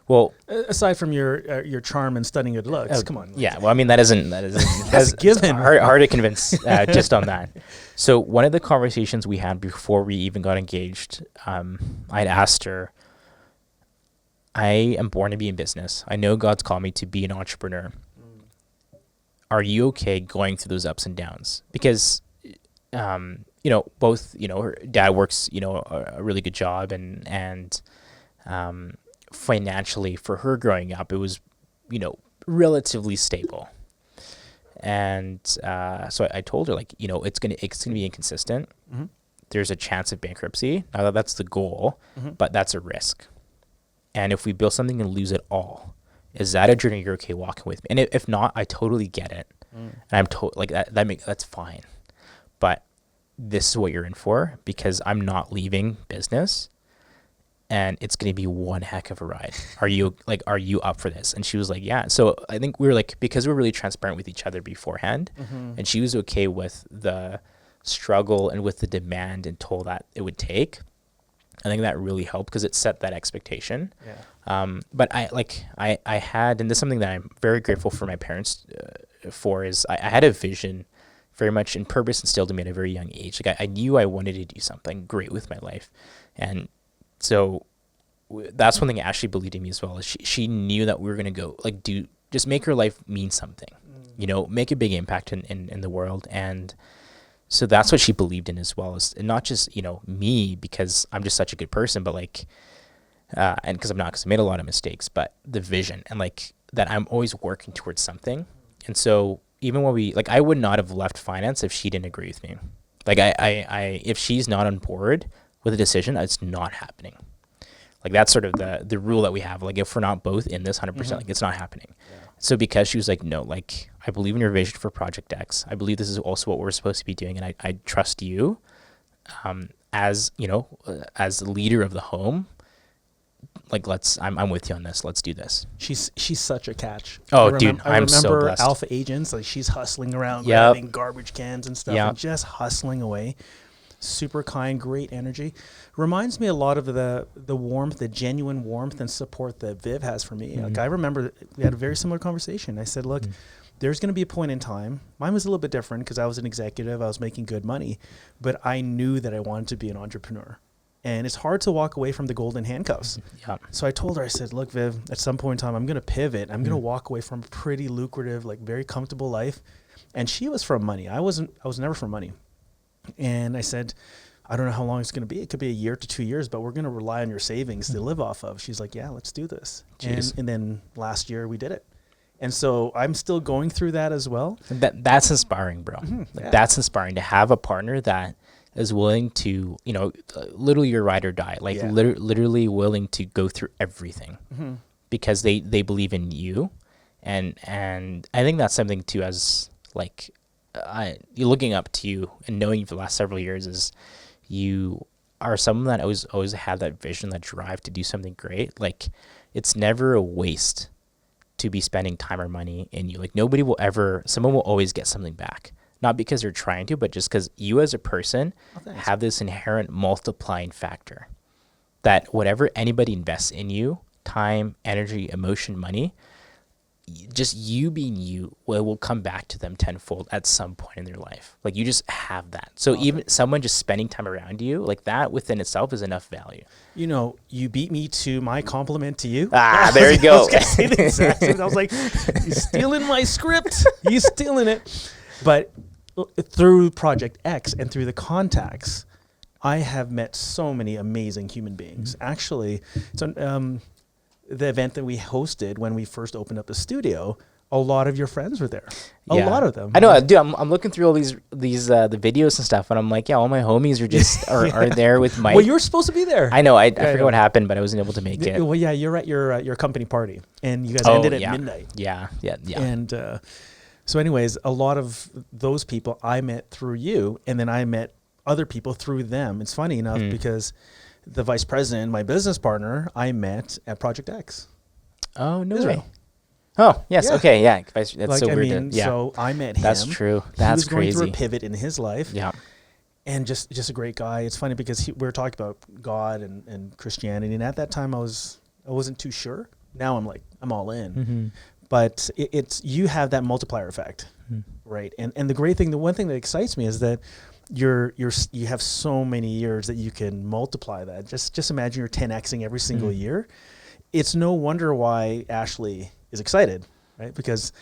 Speaker 2: well,
Speaker 1: Aside from your charm and stunning good looks, come on.
Speaker 2: yeah. Well, I mean that's
Speaker 1: a given.
Speaker 2: hard to convince just on that. So one of the conversations we had before we even got engaged, I'd asked her, I am born to be in business. I know God's called me to be an entrepreneur. Are you okay going through those ups and downs? Because, both, her dad works, a really good job and financially for her growing up, it was, relatively stable. And so I told her, like, it's gonna be inconsistent.
Speaker 1: Mm-hmm.
Speaker 2: There's a chance of bankruptcy. Now that's the goal, but that's a risk. And if we build something and lose it all, is that a journey you're okay walking with me? And if not, I totally get it. And I'm that's fine. But this is what you're in for, because I'm not leaving business and it's going to be one heck of a ride. Are you up for this? And she was like, yeah. So I think we were like, because we're really transparent with each other beforehand, and she was okay with the struggle and with the demand and toll that it would take. I think that really helped because it set that expectation.
Speaker 1: Yeah.
Speaker 2: But I had, and this is something that I'm very grateful for my parents for, is I had a vision very much in purpose instilled in me at a very young age. Like I knew I wanted to do something great with my life. And so that's one thing Ashley believed in me as well. Is she knew that we were going to go just make her life mean something, make a big impact in the world. And so that's what she believed in as well, and not just, me, because I'm just such a good person, but and because I made a lot of mistakes, but the vision and that I'm always working towards something. And so even when I would not have left finance if she didn't agree with me. If she's not on board with a decision, it's not happening. That's sort of the rule that we have. If we're not both in this 100%, it's not happening. Yeah. So because she was like, no, I believe in your vision for Project X. I believe this is also what we're supposed to be doing. And I trust you, as the leader of the home. I'm with you on this. Let's do this.
Speaker 1: She's such a catch.
Speaker 2: Oh, dude, I'm so blessed.
Speaker 1: I remember Alpha Agents, she's hustling around, grabbing garbage cans and stuff, and just hustling away. Super kind, great energy. Reminds me a lot of the warmth, the genuine warmth and support that Viv has for me. I remember we had a very similar conversation. I said, look, there's going to be a point in time. Mine was a little bit different because I was an executive. I was making good money, but I knew that I wanted to be an entrepreneur. And it's hard to walk away from the golden handcuffs. Yeah. So I told her, I said, look, Viv, at some point in time, I'm going to pivot. I'm going to walk away from a pretty lucrative, very comfortable life. And she was from money. I was never from money. And I said, I don't know how long it's going to be. It could be a year to 2 years, but we're going to rely on your savings to live off of. She's like, yeah, let's do this. And then last year we did it. And so I'm still going through that as well.
Speaker 2: That's inspiring, bro. That's inspiring to have a partner that is willing to, literally your ride or die, literally willing to go through everything because they believe in you. And I think that's something too, as you're looking up to you and knowing you for the last several years, is you are someone that always had that vision, that drive to do something great. It's never a waste to be spending time or money in you. Someone will always get something back. Not because they're trying to, but just because you as a person have this inherent multiplying factor that whatever anybody invests in you, time, energy, emotion, money, just you being you will come back to them tenfold at some point in their life. You just have that. So even someone just spending time around you, that within itself is enough value.
Speaker 1: You beat me to my compliment to you.
Speaker 2: There you go.
Speaker 1: I was gonna say the exact same. I was like, you're stealing my script. You're stealing it. But through Project X and through the contacts, I have met so many amazing human beings. Actually, so the event that we hosted when we first opened up the studio, a lot of your friends were there. A lot of them.
Speaker 2: I know, dude. I'm looking through all these the videos and stuff, and I'm like, all my homies are just are there with Mike.
Speaker 1: Well, you were supposed to be there.
Speaker 2: I know. I forgot what happened, but I wasn't able to make it.
Speaker 1: Well, yeah, you're at your company party, and you guys ended at midnight.
Speaker 2: Yeah.
Speaker 1: And so anyways, a lot of those people I met through you, and then I met other people through them. It's funny enough because the vice president, my business partner, I met at Project X.
Speaker 2: Oh, no
Speaker 1: Israel.
Speaker 2: way. Oh, yes.
Speaker 1: Yeah.
Speaker 2: Okay. Yeah. That's
Speaker 1: Like,
Speaker 2: so
Speaker 1: I
Speaker 2: weird.
Speaker 1: mean,
Speaker 2: Yeah.
Speaker 1: so I met him.
Speaker 2: That's true.
Speaker 1: He
Speaker 2: That's
Speaker 1: was going through a
Speaker 2: crazy.
Speaker 1: pivot in his life.
Speaker 2: Yeah.
Speaker 1: And just a great guy. It's funny because we were talking about God and Christianity, and at that time I wasn't too sure. Now I'm all in.
Speaker 2: Mm-hmm.
Speaker 1: But it's you have that multiplier effect, right? And the great thing, the one thing that excites me is that you have so many years that you can multiply that. Just imagine you're 10xing every single year. It's no wonder why Ashley is excited, right? Because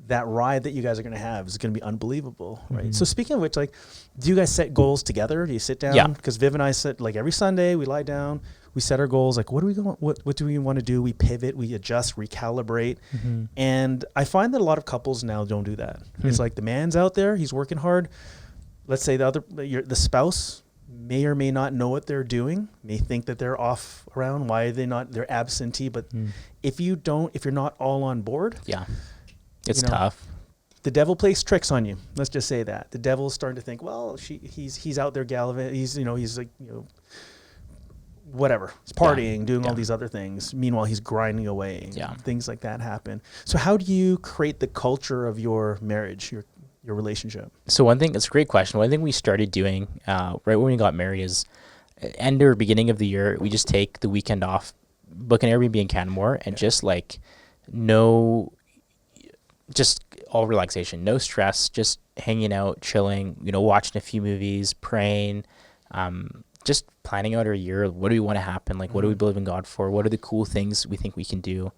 Speaker 1: that ride that you guys are going to have is going to be unbelievable, right? So speaking of which, like, do you guys set goals together? Do you sit down?
Speaker 2: Yeah.
Speaker 1: Because Viv and I sit, like, every Sunday, we lie down, we set our goals. Like, what do we want to do? We pivot, we adjust, recalibrate. And I find that a lot of couples now don't do that. It's like the man's out there, he's working hard. Let's say the spouse may or may not know what they're doing, may think that they're off around. Why are they not? They're absentee. But if you're not all on board,
Speaker 2: Yeah. It's
Speaker 1: you know,
Speaker 2: tough.
Speaker 1: the devil plays tricks on you. Let's just say that the devil's starting to think, well, he's out there gallivanting. He's like, whatever. He's partying, doing all these other things. Meanwhile, he's grinding away.
Speaker 2: Yeah.
Speaker 1: Things like that happen. So how do you create the culture of your marriage, your relationship?
Speaker 2: So one thing, it's a great question. One thing we started doing right when we got married is end or beginning of the year, we just take the weekend off, book an Airbnb in Canmore, and just all relaxation, no stress, just hanging out, chilling, watching a few movies, praying, just planning out our year. What do we want to happen? Like, what do we believe in God for? What are the cool things we think we can do?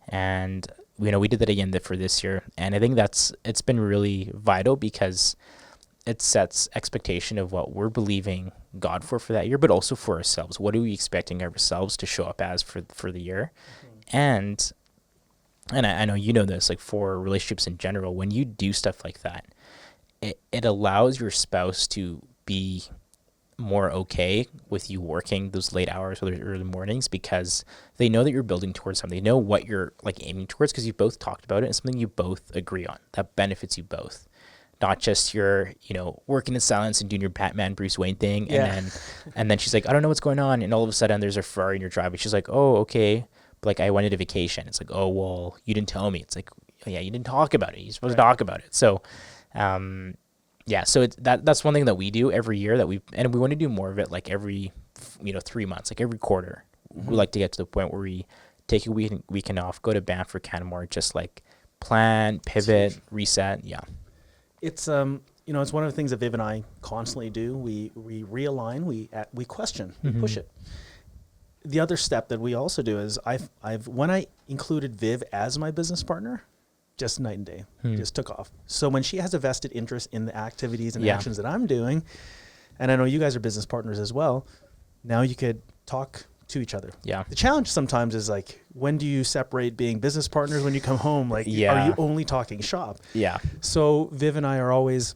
Speaker 2: And we did that again for this year, and I think it's been really vital because it sets expectation of what we're believing God for that year, but also for ourselves. What are we expecting ourselves to show up as for the year? And I know you know this, like, for relationships in general, when you do stuff like that, it allows your spouse to be more okay with you working those late hours or the early mornings because they know that you're building towards something. They know what you're aiming towards because you both talked about it and something you both agree on that benefits you both. Not just you're, working in silence and doing your Batman Bruce Wayne thing. And then she's like, I don't know what's going on. And all of a sudden there's a Ferrari in your driveway. She's like, oh, okay. But like, I wanted a vacation. It's like, oh, well, you didn't tell me. It's like, oh, yeah, you didn't talk about it. You're supposed to talk about it. So, so that's one thing that we do every year we want to do more of it, like every, 3 months, like every quarter. We like to get to the point where we take a weekend off, go to Banff or Canmore, just like plan, pivot, reset. Yeah.
Speaker 1: It's it's one of the things that Viv and I constantly do. We realign, we question, we push it. The other step that we also do is when I included Viv as my business partner, just night and day, just took off. So when she has a vested interest in the activities and actions that I'm doing, and I know you guys are business partners as well, now you could talk to each other. Yeah. The challenge sometimes is like, when do you separate being business partners when you come home? Like, are you only talking shop? Yeah. So Viv and I are always,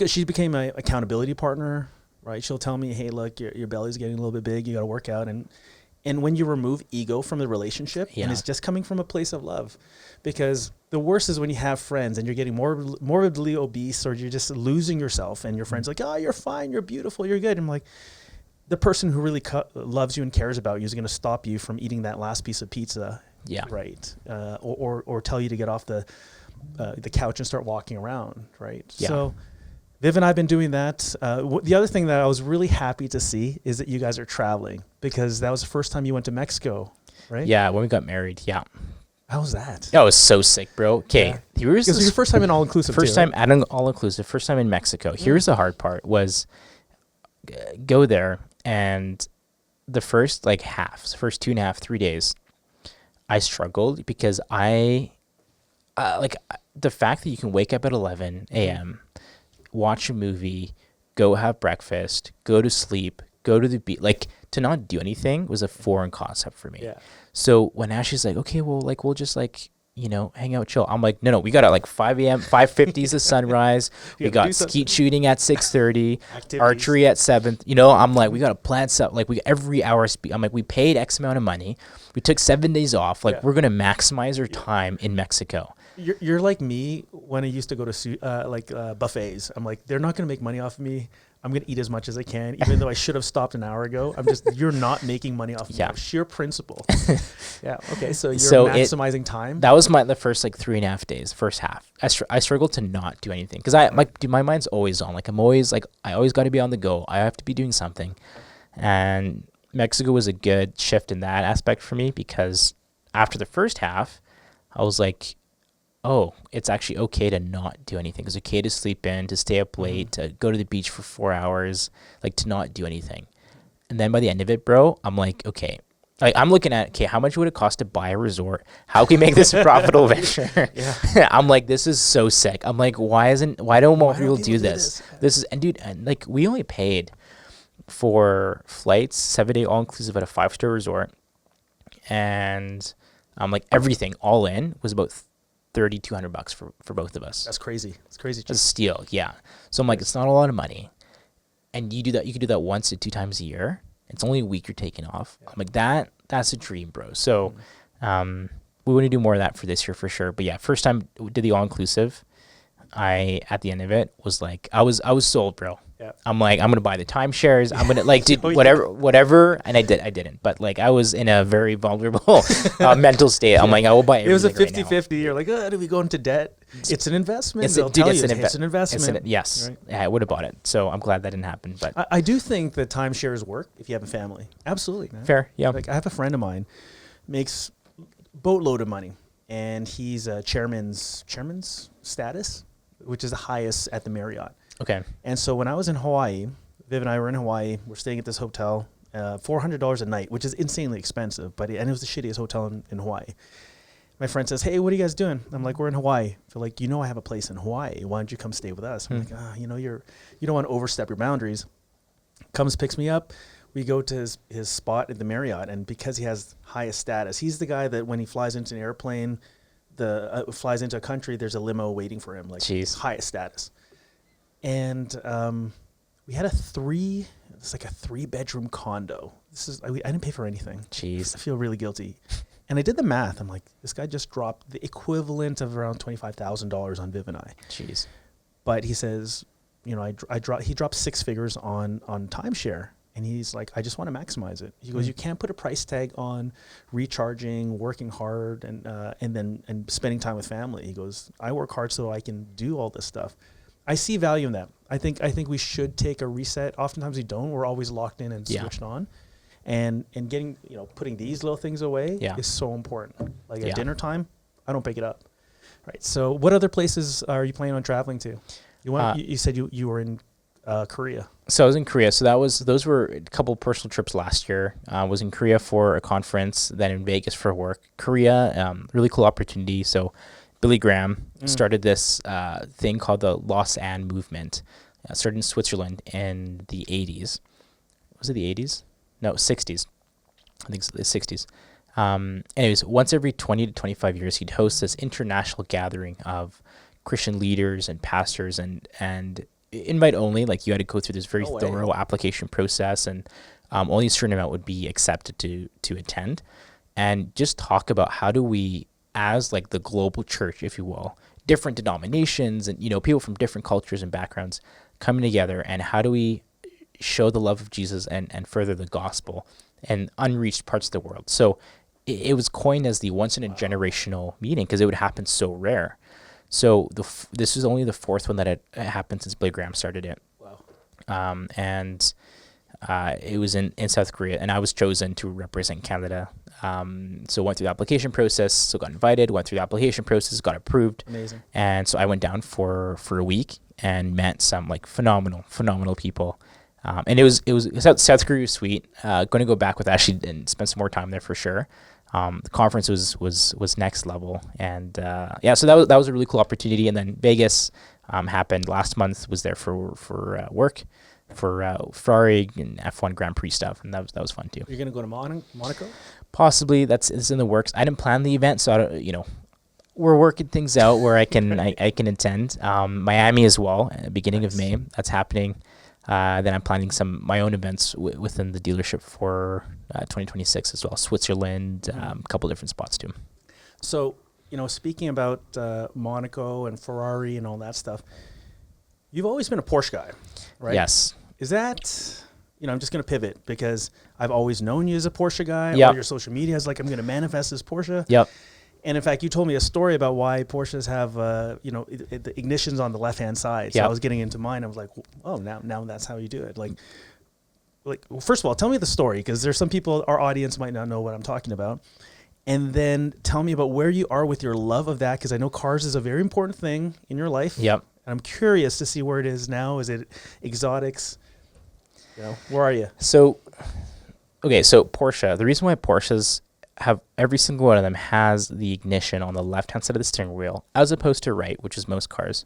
Speaker 1: she became my accountability partner, right? She'll tell me, hey, look, your belly's getting a little bit big. You got to work out. And when you remove ego from the relationship, and it's just coming from a place of love, because the worst is when you have friends and you're getting morbidly obese, or you're just losing yourself and your friend's like, oh, you're fine, you're beautiful, you're good. And I'm like, the person who really loves you and cares about you is going to stop you from eating that last piece of pizza. Yeah. Right. Or tell you to get off the couch and start walking around. Right. Yeah. So Viv and I have been doing that. The other thing that I was really happy to see is that you guys are traveling, because that was the first time you went to Mexico, right? Yeah. When we got married. Yeah. How was that? That was so sick, bro. Okay. Here's your first time in all-inclusive. First time at an all-inclusive. First time in Mexico. Here's the hard part was go there. And the first first 2.5, 3 days, I struggled because the fact that you can wake up at 11 a.m., watch a movie, go have breakfast, go to sleep, go to the beach, to not do anything was a foreign concept for me. Yeah. So when Ashley's like, okay, well, we'll just hang out, chill. I'm like, no, we got at 5 a.m., 5:50 is the sunrise. We got skeet shooting at 6:30, archery at 7. I'm like, we got to plan something. Every hour, I'm like, we paid X amount of money. We took 7 days off. We're going to maximize our time in Mexico. You're like me when I used to go to buffets. I'm like, they're not going to make money off of me. I'm going to eat as much as I can, even though I should have stopped an hour ago. You're not making money off of sheer principle. Yeah. Okay. So you're maximizing time.
Speaker 2: That was the first like 3.5 days, first half. I struggled to not do anything because my mind's always on. Like I always got to be on the go. I have to be doing something. And Mexico was a good shift in that aspect for me because after the first half, I was like, oh, it's actually okay to not do anything. It's okay to sleep in, to stay up late, to go to the beach for 4 hours, like to not do anything. And then by the end of it, bro, I'm like, okay. Like I'm looking at, okay, how much would it cost to buy a resort? How can we make this a profitable venture? I'm like, this is so sick. I'm like, why don't more people do this? This is, and dude, and like we only paid for flights, 7-day all-inclusive at a 5-star resort. And like everything all in was about $3,200 for both of us.
Speaker 1: That's crazy. It's crazy.
Speaker 2: That's a steal. Yeah. So I'm like, it's not a lot of money. And you could do that once to 2 times a year. It's only a week you're taking off. I'm like, that's a dream, bro. So, we want to do more of that for this year for sure. But yeah, first time we did the all inclusive, at the end of it was like, I was sold, bro. Yeah. I'm like, I'm going to buy the timeshares. I'm going to like, dude, whatever. And I didn't, but like, I was in a very vulnerable mental state. I'm like, I will buy everything.
Speaker 1: It was a 50-50. You're like, do we go into debt? It's an investment. It's an investment.
Speaker 2: Yes. Right? Yeah, I would have bought it. So I'm glad that didn't happen. But
Speaker 1: I do think that timeshares work if you have a family. Absolutely. Man.
Speaker 2: Fair. Yeah.
Speaker 1: Like I have a friend of mine makes boatload of money and he's a chairman's status, which is the highest at the Marriott.
Speaker 2: Okay.
Speaker 1: And so when I was in Hawaii, Viv and I were in Hawaii. We're staying at this hotel, $400 a night, which is insanely expensive. And it was the shittiest hotel in Hawaii. My friend says, "Hey, what are you guys doing?" I'm like, "We're in Hawaii." They're like, "I have a place in Hawaii. Why don't you come stay with us?" I'm like, you don't want to overstep your boundaries. Comes, picks me up. We go to his spot at the Marriott, and because he has highest status, he's the guy that when he flies into an airplane, flies into a country, there's a limo waiting for him, like highest status. And we had a 3-bedroom condo. I didn't pay for anything.
Speaker 2: Jeez.
Speaker 1: I feel really guilty. And I did the math. I'm like, this guy just dropped the equivalent of around $25,000 on Viv and I.
Speaker 2: Jeez.
Speaker 1: But he says, he dropped 6 figures on timeshare. And he's like, I just want to maximize it. He goes, you can't put a price tag on recharging, working hard, and spending time with family. He goes, I work hard so I can do all this stuff. I see value in that. I think we should take a reset. Oftentimes we don't. We're always locked in and switched on. And getting, putting these little things away is so important. Like at dinner time, I don't pick it up. Right. So what other places are you planning on traveling to? You said you were in Korea.
Speaker 2: So I was in Korea. So those were a couple of personal trips last year. I was in Korea for a conference, then in Vegas for work. Korea, really cool opportunity. So Billy Graham started this thing called the Los An movement. Started in Switzerland in the 80s. Was it the 80s? No, 60s. I think it's the 60s. Anyways, once every 20 to 25 years, he'd host this international gathering of Christian leaders and pastors and invite only. Like you had to go through this very thorough application process, and only a certain amount would be accepted to attend. And just talk about how do we, as like the global church, if you will, different denominations and people from different cultures and backgrounds coming together, and how do we show the love of Jesus and further the gospel in unreached parts of the world. So it was coined as the once in a generational meeting because it would happen so rare. So this is only the 4th one that had happened since Billy Graham started it. Wow. And it was in South Korea, and I was chosen to represent Canada. So went through the application process, so got invited, went through the application process, got approved.
Speaker 1: Amazing. And
Speaker 2: so I went down for a week and met some like phenomenal people. And it was South Korea was sweet. Going to go back with Ashley and spend some more time there for sure. The conference was next level, and so that was a really cool opportunity. And then Vegas happened last month. Was there for work for Ferrari and F1 Grand Prix stuff, and that was fun too.
Speaker 1: You're gonna go to Monaco?
Speaker 2: Possibly. It's in the works. I didn't plan the event, so I don't, we're working things out where I can I can attend. Miami as well, beginning of May. That's happening. Then I'm planning my own events within the dealership for 2026 as well. Switzerland, a couple different spots too.
Speaker 1: So, speaking about Monaco and Ferrari and all that stuff, you've always been a Porsche guy, right?
Speaker 2: Yes.
Speaker 1: Is that, I'm just going to pivot because I've always known you as a Porsche guy.
Speaker 2: Yep.
Speaker 1: All your social media is like, I'm going to manifest this Porsche.
Speaker 2: Yep.
Speaker 1: And in fact, you told me a story about why Porsches have, the ignitions on the left-hand side. So
Speaker 2: Yep.
Speaker 1: I was getting into mine. I was like, oh, now that's how you do it. Like, well, first of all, tell me the story, because there's some people, our audience might not know what I'm talking about. And then tell me about where you are with your love of that, because I know cars is a very important thing in your life.
Speaker 2: Yep.
Speaker 1: And I'm curious to see where it is now. Is it exotics? Where are you?
Speaker 2: So Porsche, the reason why Porsches have, every single one of them has the ignition on the left-hand side of the steering wheel, as opposed to right, which is most cars,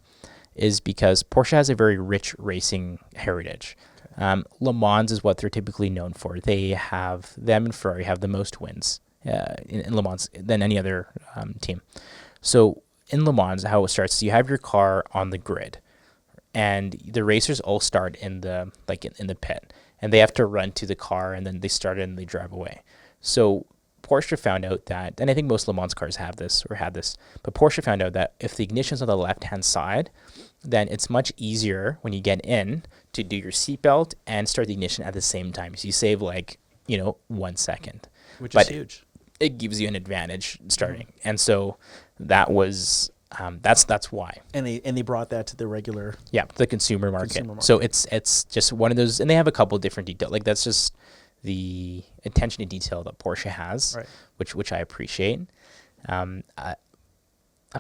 Speaker 2: is because Porsche has a very rich racing heritage. Le Mans is what they're typically known for. Them and Ferrari have the most wins in Le Mans than any other team. So in Le Mans, how it starts is you have your car on the grid, and the racers all start in the pit, and they have to run to the car, and then they start it and they drive away. So Porsche found out that, and I think most Le Mans cars have this or had this, but Porsche found out that if the ignition's on the left-hand side, then it's much easier when you get in to do your seatbelt and start the ignition at the same time. So you save 1 second.
Speaker 1: Which is huge.
Speaker 2: It gives you an advantage starting. Mm-hmm. And so that was, that's why.
Speaker 1: And they brought that to the regular.
Speaker 2: Yeah, the consumer market. So it's just one of those, and they have a couple of different details. Like that's just the attention to detail that Porsche has, right, which I appreciate. I'm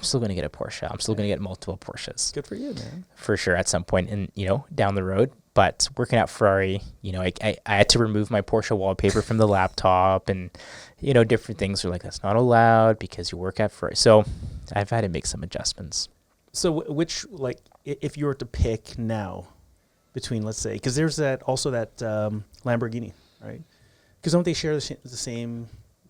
Speaker 2: still going to get a Porsche. I'm still going to get multiple Porsches.
Speaker 1: Good for you, man.
Speaker 2: For sure, at some point in down the road. But working at Ferrari, I had to remove my Porsche wallpaper from the laptop, and different things are like, that's not allowed because you work at Ferrari. So I've had to make some adjustments.
Speaker 1: So which, if you were to pick now between, let's say, because there's that Lamborghini, right? Because don't they share the same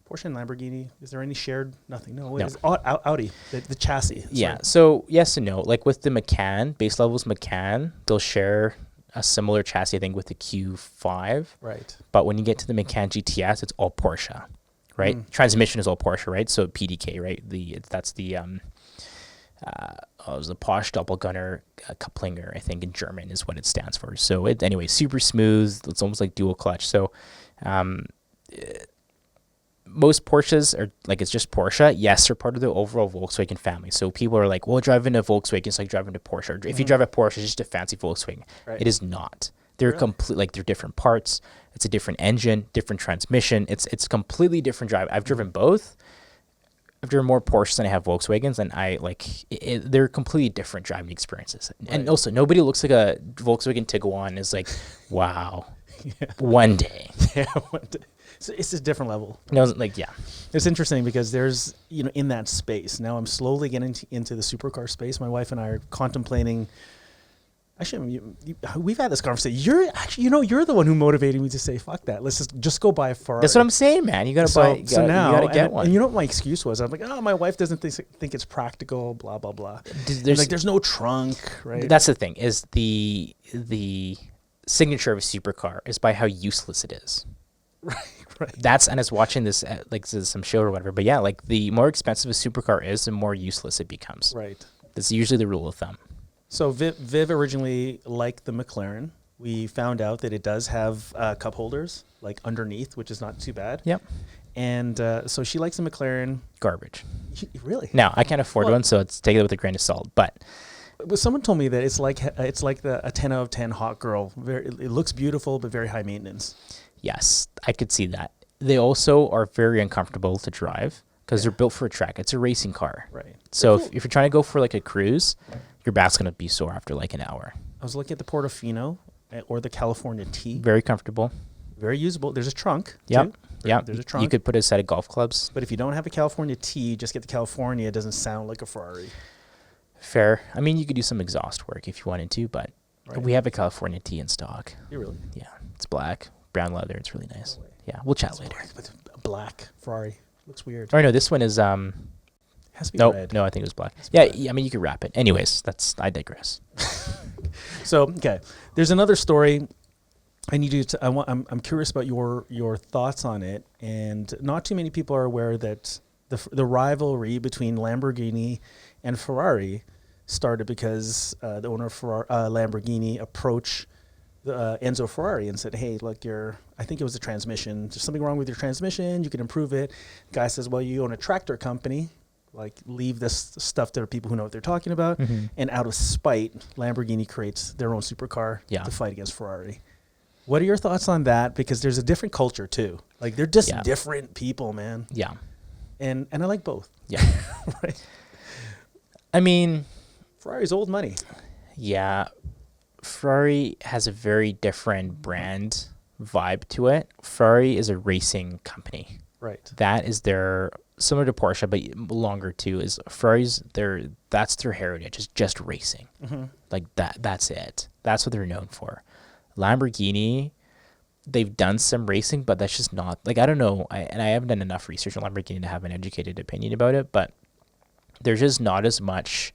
Speaker 1: Porsche and Lamborghini? Is there any shared? Nothing. No. It's Audi, the chassis.
Speaker 2: Yeah. So yes and no. Like with the Macan, base levels Macan, they'll share a similar chassis, I think, with the Q5.
Speaker 1: Right.
Speaker 2: But when you get to the Macan GTS, it's all Porsche, right? Transmission is all Porsche, right? So PDK, right? That's the it was the Porsche Doppelgunner Couplinger, I think, in German is what it stands for. So anyway, super smooth. It's almost like dual clutch. So most Porsches are it's just Porsche. Yes, they're part of the overall Volkswagen family. So people are like, well, driving a Volkswagen is like driving a Porsche. Or if you drive a Porsche, it's just a fancy Volkswagen. Right. It is not. They're complete, they're different parts. It's a different engine, different transmission. It's completely different drive. I've driven both. I've driven more Porsches than I have Volkswagens, and they're completely different driving experiences. Right. And also, nobody looks like a Volkswagen Tiguan is like, wow, one day.
Speaker 1: Yeah, one day. So it's a different level.
Speaker 2: No,
Speaker 1: It's interesting because there's, in that space. Now I'm slowly getting into the supercar space. My wife and I are contemplating. Actually, we've had this conversation. You're the one who motivated me to say, fuck that. Let's just go buy a Ferrari.
Speaker 2: That's what I'm saying, man. You got to buy. So now, you got to get one.
Speaker 1: And you know what my excuse was? I'm like, my wife doesn't think it's practical, blah, blah, blah. There's no trunk, right?
Speaker 2: That's the thing, is the signature of a supercar is by how useless it is. Right. And I was watching this some show or whatever, but yeah, the more expensive a supercar is, the more useless it becomes.
Speaker 1: Right.
Speaker 2: That's usually the rule of thumb. So
Speaker 1: Viv originally liked the McLaren. We found out that it does have cup holders underneath, which is not too bad.
Speaker 2: Yep.
Speaker 1: And so she likes the McLaren.
Speaker 2: Garbage.
Speaker 1: Really?
Speaker 2: No, I can't afford one, so it's take it with a grain of salt. But
Speaker 1: someone told me that it's like a 10 out of 10 hot girl. It looks beautiful, but very high maintenance.
Speaker 2: Yes, I could see that. They also are very uncomfortable to drive because they're built for a track. It's a racing car.
Speaker 1: Right.
Speaker 2: So if you're trying to go for a cruise, your back's going to be sore after an hour.
Speaker 1: I was looking at the Portofino or the California T.
Speaker 2: Very comfortable.
Speaker 1: Very usable. There's a trunk.
Speaker 2: Yep. Yeah.
Speaker 1: There's a trunk.
Speaker 2: You could put a set of golf clubs.
Speaker 1: But if you don't have a California T, just get the California. It doesn't sound like a Ferrari.
Speaker 2: Fair. I mean, you could do some exhaust work if you wanted to, but we have a California T in stock.
Speaker 1: You really?
Speaker 2: Yeah. It's black, brown leather. It's really nice. Yeah. We'll chat later.
Speaker 1: But black Ferrari looks weird.
Speaker 2: Oh no, this one is
Speaker 1: has to be red.
Speaker 2: No, I think it was black. Yeah, I mean, you could wrap it. Anyways, I digress.
Speaker 1: So, okay. There's another story I need you to, I'm curious about your thoughts on it. And not too many people are aware that the rivalry between Lamborghini and Ferrari started because the owner of Lamborghini approached Enzo Ferrari and said, "Hey, look, I think it was the transmission. There's something wrong with your transmission. You can improve it." Guy says, "Well, you own a tractor company. Like, leave this stuff to people who know what they're talking about." And out of spite, Lamborghini creates their own supercar to fight against Ferrari. What are your thoughts on that? Because there's a different culture too. Like, they're just different people, man.
Speaker 2: Yeah.
Speaker 1: And I like both.
Speaker 2: Yeah.
Speaker 1: Right.
Speaker 2: I mean,
Speaker 1: Ferrari's old money.
Speaker 2: Yeah. Ferrari has a very different brand vibe to it. Ferrari is a racing company.
Speaker 1: Right.
Speaker 2: That is their, similar to Porsche, but longer too, is Ferrari's that's their heritage, is just racing. Like that's it. That's what they're known for. Lamborghini, they've done some racing, but that's just not, like, I don't know. I haven't done enough research on Lamborghini to have an educated opinion about it, but there's just not as much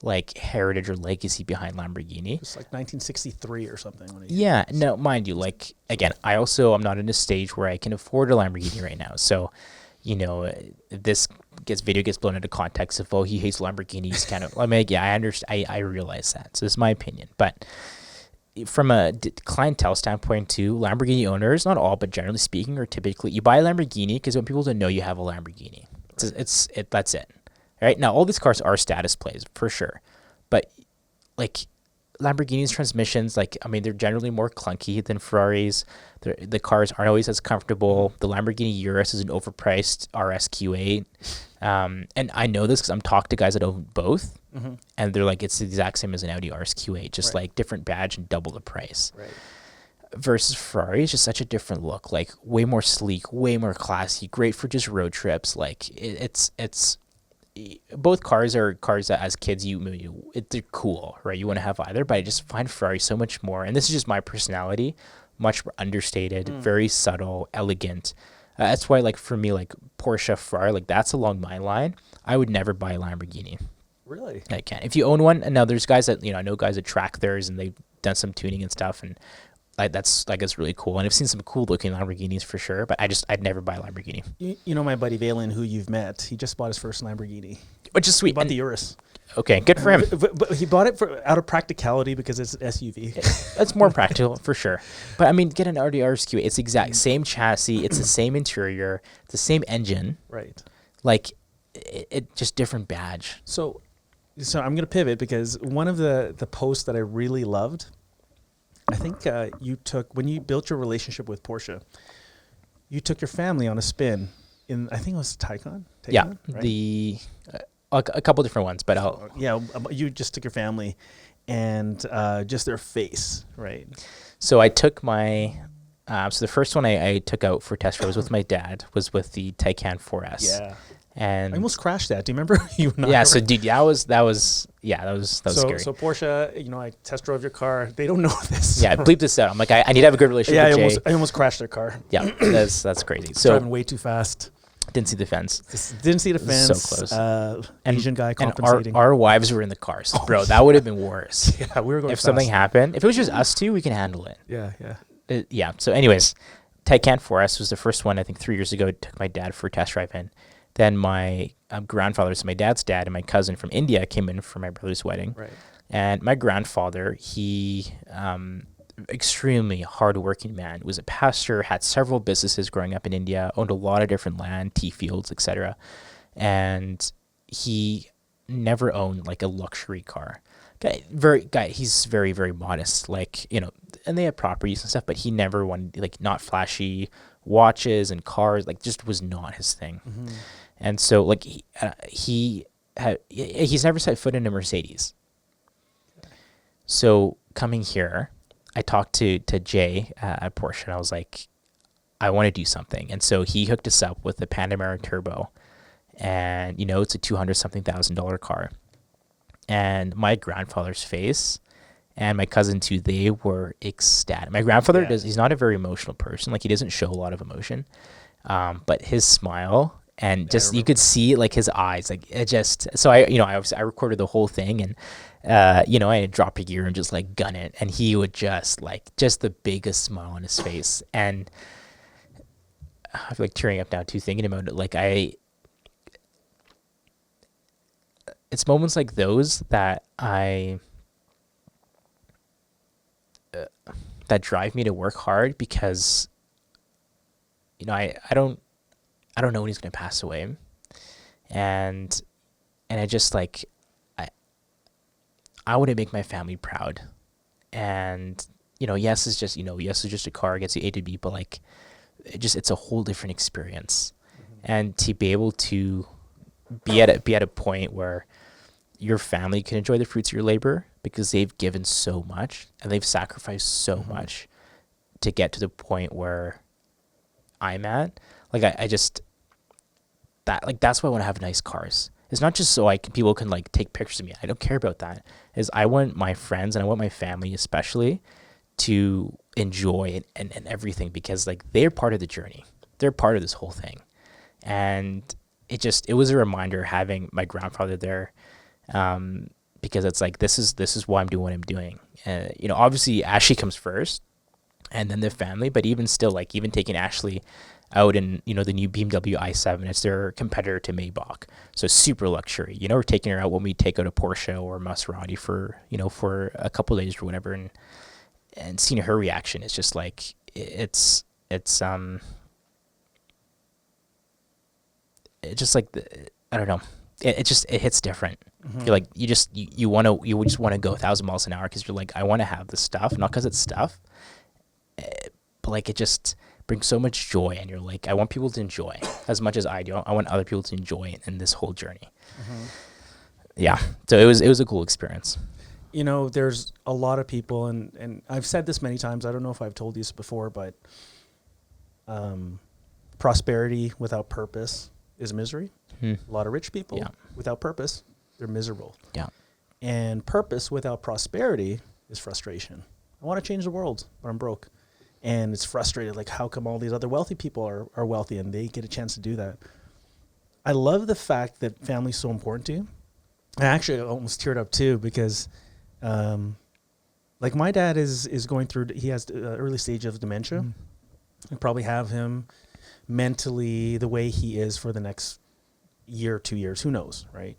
Speaker 2: like heritage or legacy behind Lamborghini.
Speaker 1: It's like 1963 or something.
Speaker 2: Yeah, no, mind you, like, again, I'm not in a stage where I can afford a Lamborghini right now. So, you know, if this video gets blown into context of, oh, he hates Lamborghinis, kind of, I mean, yeah, I understand, I realize that. So this is my opinion, but from a clientele standpoint too, Lamborghini owners, not all, but generally speaking, are typically, you buy a Lamborghini because you want people to know you have a Lamborghini. That's it. Right? Now, all these cars are status plays for sure, but like Lamborghini's transmissions, like, I mean, they're generally more clunky than Ferraris. The cars aren't always as comfortable. The Lamborghini Urus is an overpriced RSQ8. And I know this because I'm talking to guys that own both, and they're like, it's the exact same as an Audi RSQ8, just like different badge and double the price.
Speaker 1: Right.
Speaker 2: Versus Ferrari is just such a different look, like way more sleek, way more classy, great for just road trips. Like it's both cars are cars that as kids they're cool, right? You want to have either, but I just find Ferrari so much more, and this is just my personality, much more understated, very subtle, elegant. That's why, like, for me, like Porsche, Ferrari, like, that's along my line. I would never buy a Lamborghini.
Speaker 1: Really?
Speaker 2: I can't. If you own one, and now there's guys that, you know, I know guys that track theirs and they've done some tuning and stuff, and that's really cool. And I've seen some cool looking Lamborghinis for sure, but I'd never buy a Lamborghini.
Speaker 1: You know, my buddy Valen, who you've met, he just bought his first Lamborghini.
Speaker 2: Which is sweet.
Speaker 1: He bought the Urus.
Speaker 2: Okay, good for him.
Speaker 1: But he bought it out of practicality because it's an SUV.
Speaker 2: That's more practical for sure. But I mean, get an Audi RSQ. It's the exact same chassis. It's the same interior. It's the same engine.
Speaker 1: Right.
Speaker 2: Like, it just different badge.
Speaker 1: So I'm going to pivot because one of the posts that I really loved, I think you took, when you built your relationship with Porsche, you took your family on a spin in, I think it was Taycan?
Speaker 2: Yeah,
Speaker 1: right?
Speaker 2: A couple different ones, but
Speaker 1: you just took your family and just their face, right?
Speaker 2: So I took my, so the first one I took out for test drives with my dad was with the Taycan 4S.
Speaker 1: Yeah.
Speaker 2: And
Speaker 1: I almost crashed that. Do you remember?
Speaker 2: Yeah. So dude, that was scary.
Speaker 1: So Porsche, you know, I test drove your car. They don't know this.
Speaker 2: Yeah, bleep this out. I'm like, I need to have a good relationship with Jay.
Speaker 1: I almost crashed their car.
Speaker 2: Yeah, that's crazy. So
Speaker 1: driving way too fast.
Speaker 2: Didn't see the fence.
Speaker 1: Didn't see the fence.
Speaker 2: So close.
Speaker 1: Asian guy compensating.
Speaker 2: And our wives were in the cars, bro. That would have been worse.
Speaker 1: Yeah, we were going
Speaker 2: if
Speaker 1: fast.
Speaker 2: something happened. If it was just us two, we can handle it.
Speaker 1: Yeah.
Speaker 2: Yeah. So anyways, Taycan 4S was the first one, I think 3 years ago. I took my dad for a test drive in. Then my grandfather, so my dad's dad, and my cousin from India came in for my brother's wedding.
Speaker 1: Right.
Speaker 2: And my grandfather, he extremely hardworking man, was a pastor, had several businesses growing up in India, owned a lot of different land, tea fields, etc. And he never owned like a luxury car. He's very, very modest, like, you know, and they have properties and stuff, but he never wanted, like, not flashy watches and cars, like, just was not his thing.
Speaker 1: Mm-hmm.
Speaker 2: And so, like, he's never set foot in a Mercedes. So coming here, I talked to Jay at Porsche, and I was like, I want to do something. And so he hooked us up with the Panamera Turbo, and, you know, it's a $200,000 car. And my grandfather's face and my cousin too, they were ecstatic. My grandfather he's not a very emotional person. Like, he doesn't show a lot of emotion. But his smile and just, you could see like his eyes, like it just, so I recorded the whole thing, and, you know, I had drop a gear and just like gun it. And he would just the biggest smile on his face. And I feel like tearing up now too, thinking about it. Like, it's moments like those that that drive me to work hard because, you know, I don't know when he's going to pass away. And I just like, I want to make my family proud. And, you know, yes, it's just a car, gets you A to B, but like, it's a whole different experience. And to be able to be at a point where your family can enjoy the fruits of your labor because they've given so much and they've sacrificed so much to get to the point where I'm at. Like I just that's why I want to have nice cars. It's not just so people can like take pictures of me. I don't care about that. Is I want my friends and I want my family especially to enjoy and everything, because like they're part of the journey. They're part of this whole thing. And it was a reminder having my grandfather there, because it's like, this is why I'm doing what I'm doing. You know, obviously Ashley comes first and then the family, but even still, like even taking Ashley out in, you know, the new BMW i7, it's their competitor to Maybach. So super luxury, you know, we're taking her out when we take out a Porsche or Maserati for a couple of days or whatever. And seeing her reaction is just like, it's just like, I don't know. It hits different. You're like, you just want to go 1,000 miles an hour because you're like, I want to have this stuff, not because it's stuff, but like it just brings so much joy, and you're like, I want people to enjoy as much as I do. I want other people to enjoy in this whole journey. Yeah, so it was a cool experience.
Speaker 1: You know, there's a lot of people, and I've said this many times. I don't know if I've told you this before, but prosperity without purpose is misery. A lot of rich people without purpose, they're miserable.
Speaker 2: Yeah.
Speaker 1: And purpose without prosperity is frustration. I want to change the world, but I'm broke. And it's frustrated, like, how come all these other wealthy people are wealthy and they get a chance to do that? I love the fact that family's so important to you. I actually almost teared up too, because like my dad is going through, he has early stage of dementia. I probably have him mentally the way he is for the next year, 2 years, who knows, right?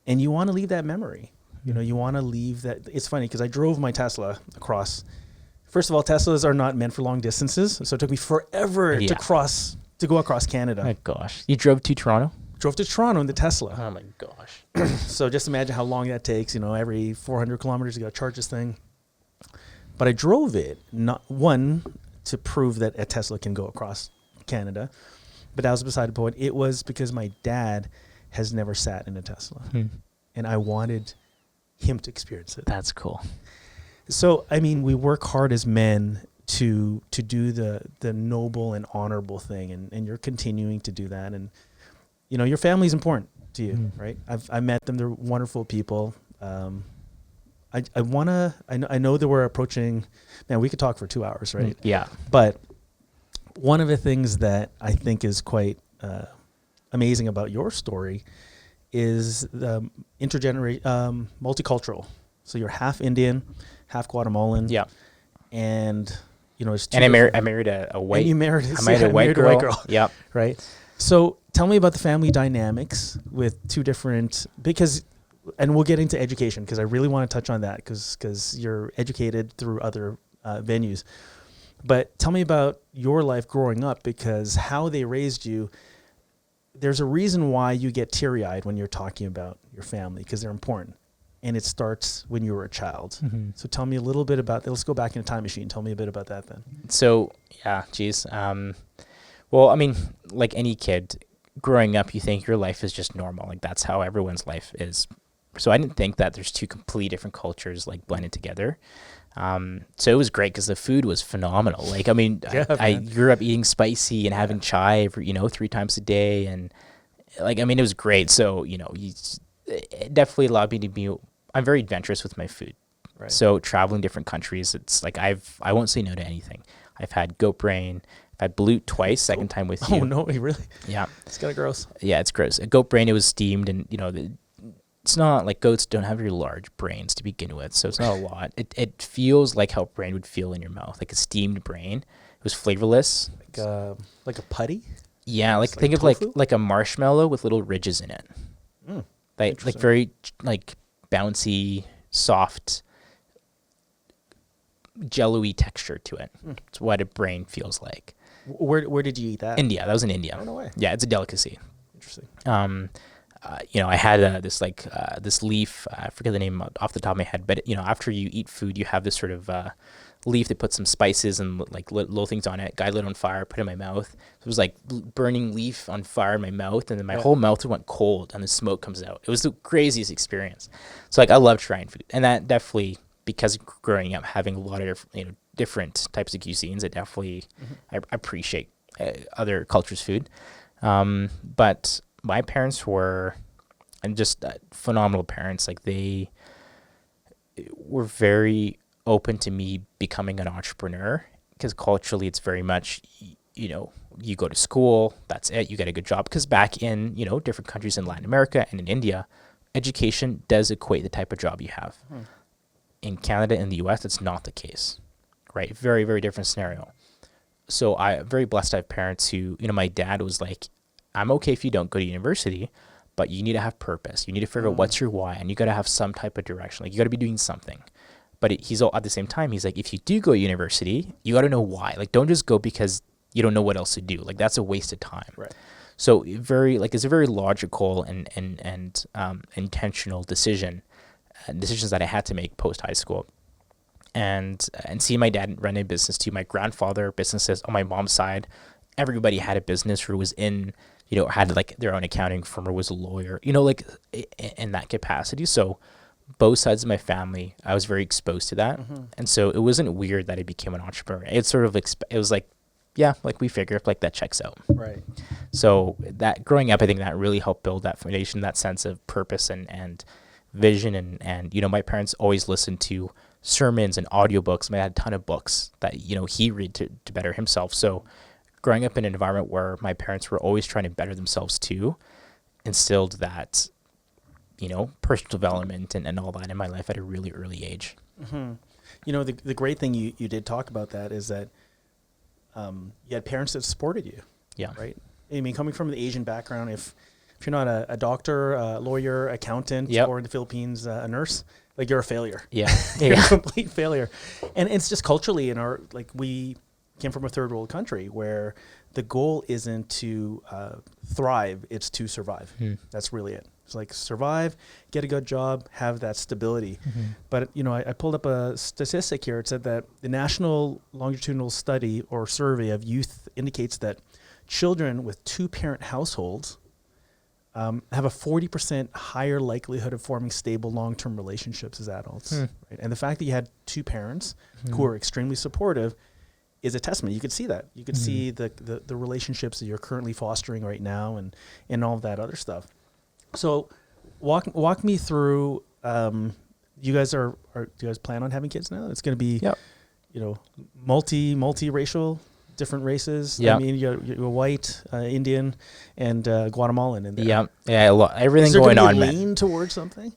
Speaker 1: And you want to leave that memory. You know, you want to leave that. It's funny because I drove my Tesla across. First of all, Teslas are not meant for long distances, so it took me forever to go across Canada.
Speaker 2: Oh my gosh, you drove to Toronto?
Speaker 1: Drove to Toronto in the Tesla.
Speaker 2: Oh my gosh.
Speaker 1: So just imagine how long that takes. You know, every 400 kilometers you got to charge this thing. But I drove it, not one, to prove that a Tesla can go across Canada, but that was beside the point. It was because my dad has never sat in a Tesla, and I wanted him to experience it.
Speaker 2: That's cool.
Speaker 1: So, I mean, we work hard as men to do the noble and honorable thing, and you're continuing to do that. And, you know, your family is important to you, right? I met them. They're wonderful people. I know that we're approaching, man, we could talk for 2 hours, right?
Speaker 2: Yeah.
Speaker 1: But one of the things that I think is quite amazing about your story is the multicultural. So you're half Indian, half Guatemalan.
Speaker 2: Yeah.
Speaker 1: And, you know,
Speaker 2: I married a white.
Speaker 1: And you married
Speaker 2: a white girl. Yep.
Speaker 1: Right. So tell me about the family dynamics with two different, and we'll get into education because I really want to touch on that because you're educated through other venues. But tell me about your life growing up, because how they raised you, there's a reason why you get teary-eyed when you're talking about your family, because they're important. And it starts when you were a child. So tell me a little bit about that. Let's go back in a time machine. Tell me a bit about that then.
Speaker 2: So, yeah, geez. Well, I mean, like any kid, growing up, you think your life is just normal. Like that's how everyone's life is. So I didn't think that there's two completely different cultures like blended together. So it was great because the food was phenomenal. Like, I mean, I grew up eating spicy and having chai, 3 times a day. And like, I mean, it was great. So, you know, it definitely allowed me to be, I'm very adventurous with my food. Right. So traveling different countries, it's like, I won't say no to anything. I've had goat brain. I've had balut twice, second time with you.
Speaker 1: Oh, no, really?
Speaker 2: Yeah.
Speaker 1: It's kind of gross.
Speaker 2: Yeah, it's gross. A goat brain, it was steamed, and, you know, it's not like goats don't have very large brains to begin with, so it's not a lot. It feels like how brain would feel in your mouth, like a steamed brain. It was flavorless.
Speaker 1: Like a putty?
Speaker 2: Yeah, like think of like a marshmallow with little ridges in it. Like very like bouncy, soft, jello-y texture to it. It's what a brain feels like.
Speaker 1: Where did you eat that?
Speaker 2: India. That was in India.
Speaker 1: Oh, no way.
Speaker 2: Yeah, it's a delicacy.
Speaker 1: Interesting.
Speaker 2: I had this leaf. I forget the name off the top of my head, but after you eat food, you have this sort of leaf that puts some spices and like little things on it. Guy lit on fire, put it in my mouth. So it was like burning leaf on fire in my mouth, and then my whole mouth went cold, and the smoke comes out. It was the craziest experience. So like I love trying food, and that definitely, because growing up having a lot of different types of cuisines, it definitely I appreciate other cultures' food. But my parents were, and just phenomenal parents. Like they were very open to me becoming an entrepreneur, because culturally it's very much, you go to school, that's it, you get a good job. Because back in, different countries in Latin America and in India, education does equate the type of job you have. In Canada and the US, it's not the case, right? Very, very different scenario. So I'm very blessed to have parents who, my dad was like, I'm okay if you don't go to university, but you need to have purpose. You need to figure out what's your why, and you got to have some type of direction. Like you got to be doing something. But he's at the same time, he's like, if you do go to university, you got to know why. Like, don't just go because you don't know what else to do. Like, that's a waste of time.
Speaker 1: Right.
Speaker 2: So it's a very logical and intentional decisions that I had to make post high school. And seeing my dad run a business too, my grandfather businesses on my mom's side, everybody had a business who was in, had like their own accounting firm or was a lawyer, like in that capacity. So both sides of my family, I was very exposed to that. And so it wasn't weird that I became an entrepreneur. It's sort of, it was like, yeah, like we figured like that checks out.
Speaker 1: Right.
Speaker 2: So that growing up, I think that really helped build that foundation, that sense of purpose and vision. And my parents always listened to sermons and audiobooks. I had a ton of books that, he read to better himself. So growing up in an environment where my parents were always trying to better themselves too, instilled that, personal development and all that in my life at a really early age.
Speaker 1: The great thing you did talk about that is that you had parents that supported you.
Speaker 2: Yeah.
Speaker 1: Right. I mean, coming from the Asian background, if you're not a doctor, a lawyer, accountant, or in the Philippines, a nurse, like you're a failure.
Speaker 2: Yeah.
Speaker 1: You're a complete failure. And it's just culturally we came from a third world country where the goal isn't to thrive, it's to survive. That's really it. It's like survive, get a good job, have that stability. But, I pulled up a statistic here. It said that the National Longitudinal Study or Survey of Youth indicates that children with two-parent households have a 40% higher likelihood of forming stable long-term relationships as adults. Right? And the fact that you had two parents who are extremely supportive is a testament. You could see that. You could see the relationships that you're currently fostering right now and all of that other stuff. So walk me through, you guys do you guys plan on having kids now? It's going to be, multi-racial, different races.
Speaker 2: Yeah.
Speaker 1: I mean, you're white, Indian, and Guatemalan in there.
Speaker 2: Yeah. Everything
Speaker 1: Is there
Speaker 2: going
Speaker 1: gonna
Speaker 2: on,
Speaker 1: be a
Speaker 2: man.
Speaker 1: lean towards something?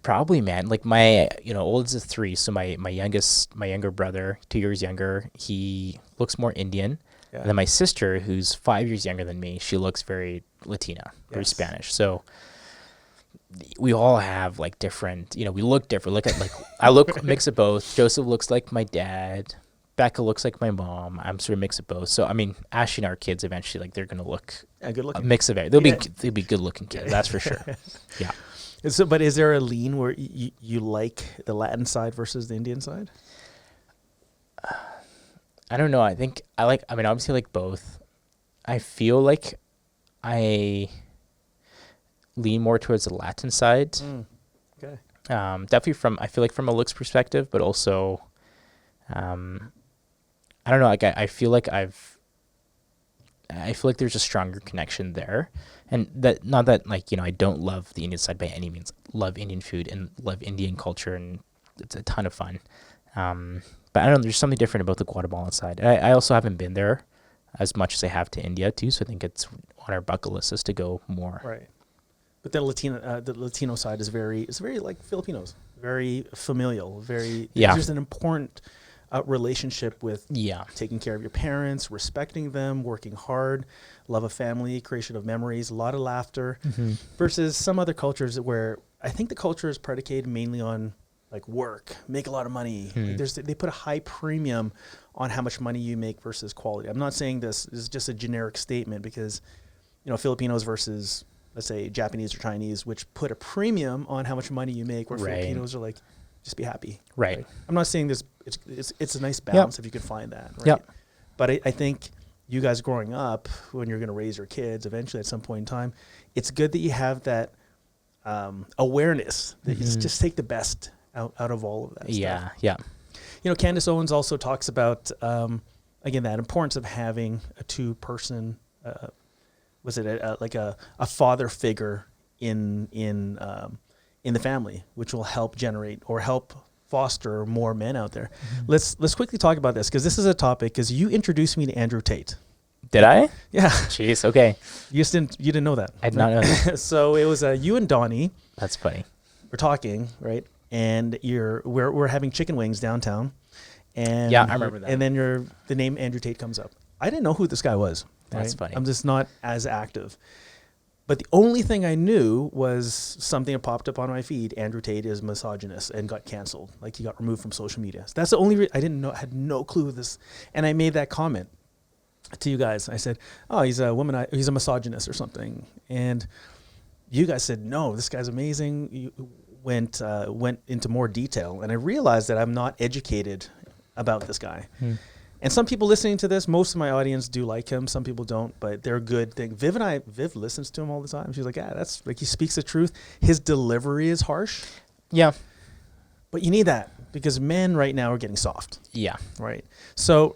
Speaker 2: Probably, man. Like my, oldest is 3. So my younger brother, 2 years younger, he looks more Indian.
Speaker 1: Yeah.
Speaker 2: And then my sister, who's 5 years younger than me, she looks very Latina, very Spanish. So we all have like different, we look different. Look at I look mix of both. Joseph looks like my dad. Becca looks like my mom. I'm sort of mix of both. So I mean, Ashley and our kids eventually, like they're gonna look
Speaker 1: good looking.
Speaker 2: a mix of it. They'll be good looking kids. That's for sure. Yeah.
Speaker 1: So, but is there a lean where you like the Latin side versus the Indian side?
Speaker 2: I don't know. I think obviously like both. I feel like I lean more towards the Latin side.
Speaker 1: Okay.
Speaker 2: Definitely I feel like from a looks perspective, but also, I don't know. Like I feel like there's a stronger connection there, and that not that like I don't love the Indian side by any means. Love Indian food and love Indian culture, and it's a ton of fun. But I don't know. There's something different about the Guatemalan side. I also haven't been there as much as I have to India too, so I think it's on our bucket list is to go more.
Speaker 1: Right. But the Latino side is very like Filipinos, very familial, very. There's an important relationship with taking care of your parents, respecting them, working hard, love of family, creation of memories, a lot of laughter, versus some other cultures where I think the culture is predicated mainly on like work, make a lot of money. Like they put a high premium on how much money you make versus quality. I'm not saying this is just a generic statement because, Filipinos versus, let's say, Japanese or Chinese, which put a premium on how much money you make, where Filipinos are like, just be happy.
Speaker 2: Right.
Speaker 1: I'm not saying this, it's a nice balance if you can find that. Right.
Speaker 2: Yep.
Speaker 1: But I think you guys growing up, when you're going to raise your kids eventually at some point in time, it's good that you have that awareness that you just take the best out of all of that stuff.
Speaker 2: Yeah.
Speaker 1: Candace Owens also talks about, again, that importance of having a two-person, like a father figure in the family, which will help generate or help foster more men out there. Let's quickly talk about this because this is a topic. Because you introduced me to Andrew Tate.
Speaker 2: Did I?
Speaker 1: Yeah.
Speaker 2: Jeez. Okay.
Speaker 1: You didn't know that.
Speaker 2: I did not know that.
Speaker 1: So it was you and Donnie.
Speaker 2: That's funny.
Speaker 1: We're talking, right? And we're having chicken wings downtown. And
Speaker 2: yeah, I remember that.
Speaker 1: And then the name Andrew Tate comes up. I didn't know who this guy was.
Speaker 2: That's
Speaker 1: right?
Speaker 2: funny.
Speaker 1: I'm just not as active. But the only thing I knew was something that popped up on my feed. Andrew Tate is misogynist and got canceled. Like he got removed from social media. So that's the only I didn't know. Had no clue this. And I made that comment to you guys. I said, "Oh, he's a misogynist or something." And you guys said, "No, this guy's amazing." You went into more detail, and I realized that I'm not educated about this guy. And some people listening to this, most of my audience do like him. Some people don't, but they're a good thing. Viv listens to him all the time. She's like, "Yeah, that's like he speaks the truth." His delivery is harsh.
Speaker 2: Yeah.
Speaker 1: But you need that because men right now are getting soft.
Speaker 2: Yeah.
Speaker 1: Right. So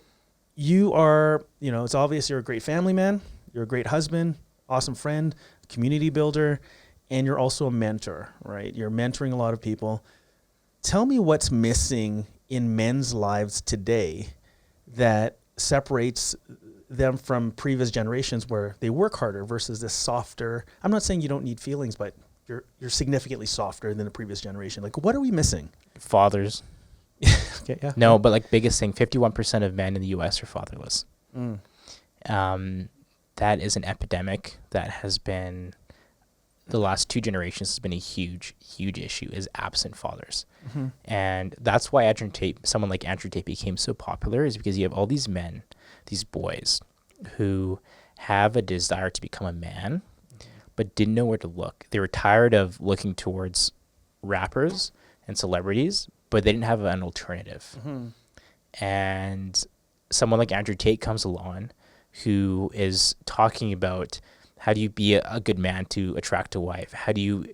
Speaker 1: you are, it's obvious you're a great family man. You're a great husband, awesome friend, community builder, and you're also a mentor, right? You're mentoring a lot of people. Tell me what's missing in men's lives today that separates them from previous generations where they work harder versus this softer. I'm not saying you don't need feelings, but you're significantly softer than the previous generation. Like, what are we missing?
Speaker 2: Fathers.
Speaker 1: Okay, yeah.
Speaker 2: No, but like biggest thing, 51% of men in the U.S. are fatherless. That is an epidemic that has been, the last 2 generations has been a huge, huge issue, is absent fathers. And that's why someone like Andrew Tate became so popular, is because you have all these men, these boys, who have a desire to become a man, but didn't know where to look. They were tired of looking towards rappers and celebrities, but they didn't have an alternative. And someone like Andrew Tate comes along who is talking about how do you be a good man to attract a wife? How do you,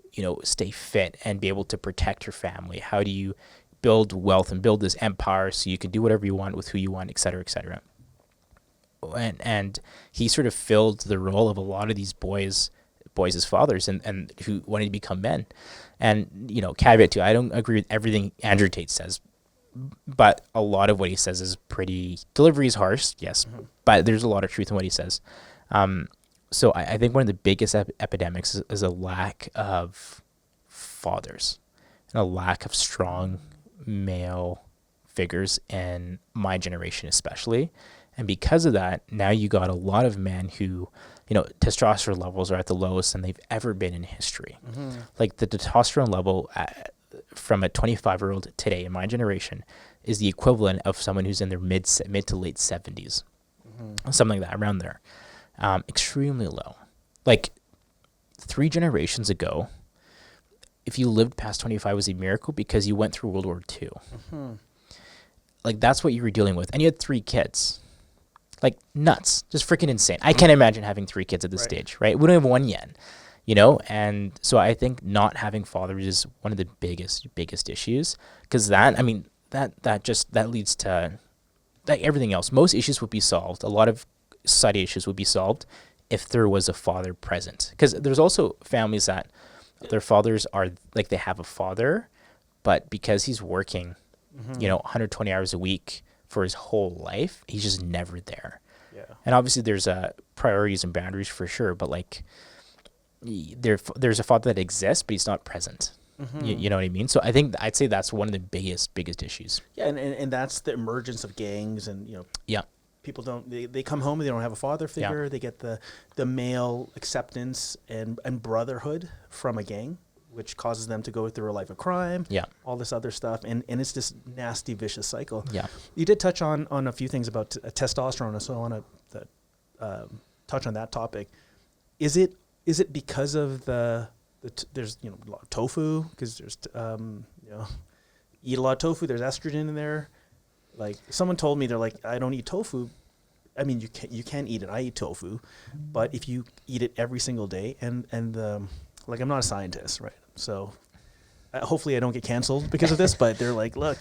Speaker 2: stay fit and be able to protect your family? How do you build wealth and build this empire so you can do whatever you want with who you want, et cetera, et cetera. And he sort of filled the role of a lot of these boys as fathers and who wanted to become men. And, caveat too, I don't agree with everything Andrew Tate says, but a lot of what he says is delivery is harsh, yes, but there's a lot of truth in what he says. So I think one of the biggest epidemics is a lack of fathers and a lack of strong male figures in my generation especially. And because of that, now you got a lot of men who, testosterone levels are at the lowest than they've ever been in history. Like the testosterone level from a 25-year-old today in my generation is the equivalent of someone who's in their mid to late 70s, something like that, around there. Extremely low. Like 3 generations ago, if you lived past 25 was a miracle because you went through World War II. Like that's what you were dealing with. And you had 3 kids. Like nuts. Just freaking insane. I can't imagine having 3 kids at this stage, right? We don't have 1 yet, And so I think not having fathers is one of the biggest issues because that leads to like everything else. Most issues would be solved. A lot of society issues would be solved if there was a father present. Because there's also families that their fathers are like they have a father, but because he's working, 120 hours a week for his whole life, he's just never there. Yeah. And obviously there's priorities and boundaries for sure, but like there's a father that exists, but he's not present. You know what I mean? So I'd say that's one of the biggest issues. Yeah, and that's the emergence of gangs and people they come home and they don't have a father figure. They get the male acceptance and brotherhood from a gang.
Speaker 1: which causes them to go through a life of crime.
Speaker 2: Yeah.
Speaker 1: All this other stuff, and it's this nasty, vicious cycle.
Speaker 2: Yeah.
Speaker 1: You did touch on a few things about testosterone, so I want to touch on that topic. Is it because of there's a lot of tofu, because there's eat a lot of tofu, there's estrogen in there. Like someone told me, they're like, I don't eat tofu. I mean, you can eat it. I eat tofu, but if you eat it every single day, and like, I'm not a scientist, right? So hopefully I don't get canceled because of this. But they're like, look,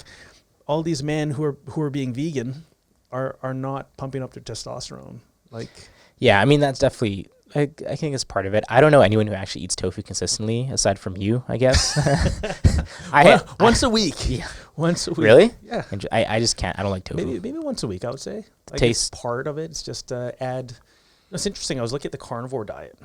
Speaker 1: all these men who are being vegan are not pumping up their testosterone. Like,
Speaker 2: yeah, I mean, that's definitely. I think it's part of it. I don't know anyone who actually eats tofu consistently, aside from you, I guess.
Speaker 1: Once a week.
Speaker 2: Yeah.
Speaker 1: Once a week.
Speaker 2: Really?
Speaker 1: Yeah.
Speaker 2: I just can't. I don't like tofu.
Speaker 1: Maybe once a week, I would say. Like,
Speaker 2: Taste.
Speaker 1: it's part of it. It's just add. It's interesting. I was looking at the carnivore diet,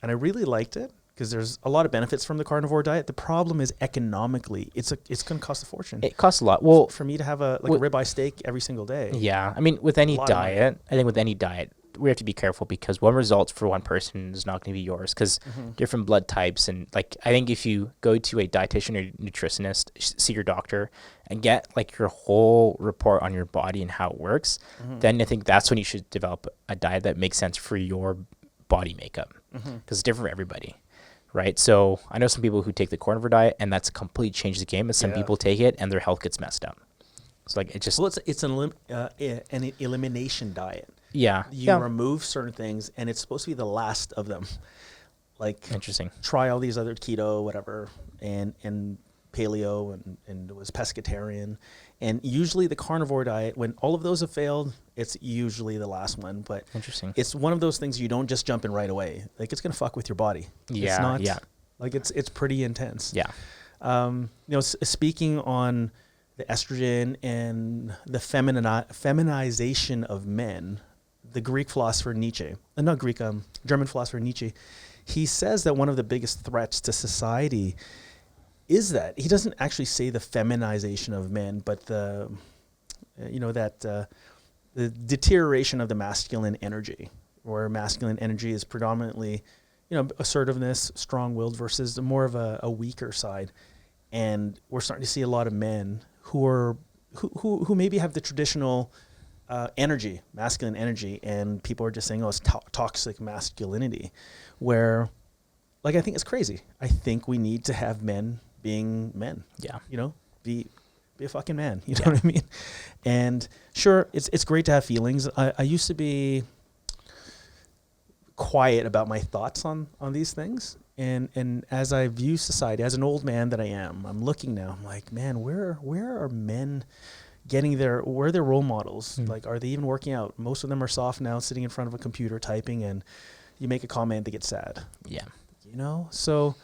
Speaker 1: and I really liked it because there's a lot of benefits from the carnivore diet. The problem is economically, it's going to cost a fortune.
Speaker 2: It costs a lot. Well,
Speaker 1: for me to have a ribeye steak every single day.
Speaker 2: Yeah, I mean, with any diet, I think with any diet, we have to be careful because what results for one person is not going to be yours because different blood types. And like, I think if you go to a dietitian or nutritionist, see your doctor and get like your whole report on your body and how it works, then I think that's when you should develop a diet that makes sense for your body makeup because it's different for everybody. Right. So I know some people who take the carnivore diet and that's completely changed the game. And some people take it and their health gets messed up. It's like,
Speaker 1: it's an elimination diet.
Speaker 2: Yeah.
Speaker 1: You remove certain things, and it's supposed to be the last of them. Like,
Speaker 2: interesting.
Speaker 1: Try all these other keto, whatever, and paleo, and it was pescatarian. And usually the carnivore diet, when all of those have failed, it's usually the last one. But
Speaker 2: interesting.
Speaker 1: It's one of those things you don't just jump in right away. Like, it's going to fuck with your body.
Speaker 2: Yeah.
Speaker 1: It's not, like, it's pretty intense.
Speaker 2: Yeah.
Speaker 1: Speaking on the estrogen and the feminization of men, the Greek philosopher Nietzsche, German philosopher Nietzsche, he says that one of the biggest threats to society is that he doesn't actually say the feminization of men, but the deterioration of the masculine energy, where masculine energy is predominantly, assertiveness, strong-willed versus more of a weaker side. And we're starting to see a lot of men who maybe have the traditional energy, masculine energy, and people are just saying, oh, it's toxic masculinity, where, like, I think it's crazy. I think we need to have men being men.
Speaker 2: Yeah.
Speaker 1: Be a fucking man. You know what I mean? And sure, it's great to have feelings. I used to be quiet about my thoughts on these things. And as I view society, as an old man that I am, I'm looking now, I'm like, man, where are men getting where are their role models? Like, are they even working out? Most of them are soft now, sitting in front of a computer typing, and you make a comment, they get sad.
Speaker 2: Yeah.
Speaker 1: So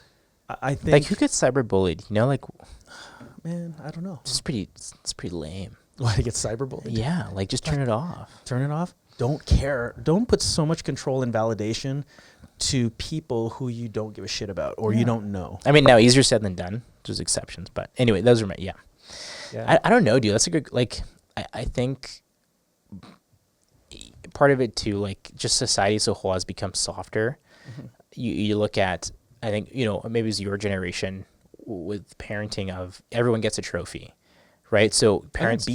Speaker 1: I think,
Speaker 2: like, who gets cyberbullied? Like,
Speaker 1: man, I don't know.
Speaker 2: It's pretty lame.
Speaker 1: Why to get cyberbullied?
Speaker 2: Yeah, like, just turn it off.
Speaker 1: Turn it off. Don't care. Don't put so much control and validation to people who you don't give a shit about or you don't know.
Speaker 2: I mean, now easier said than done. There's exceptions, but anyway, those are my I don't know, dude. That's a good, like, I think part of it too, like, just society as a whole has become softer. You look at, I think, maybe it's your generation with parenting of everyone gets a trophy. Right, so parents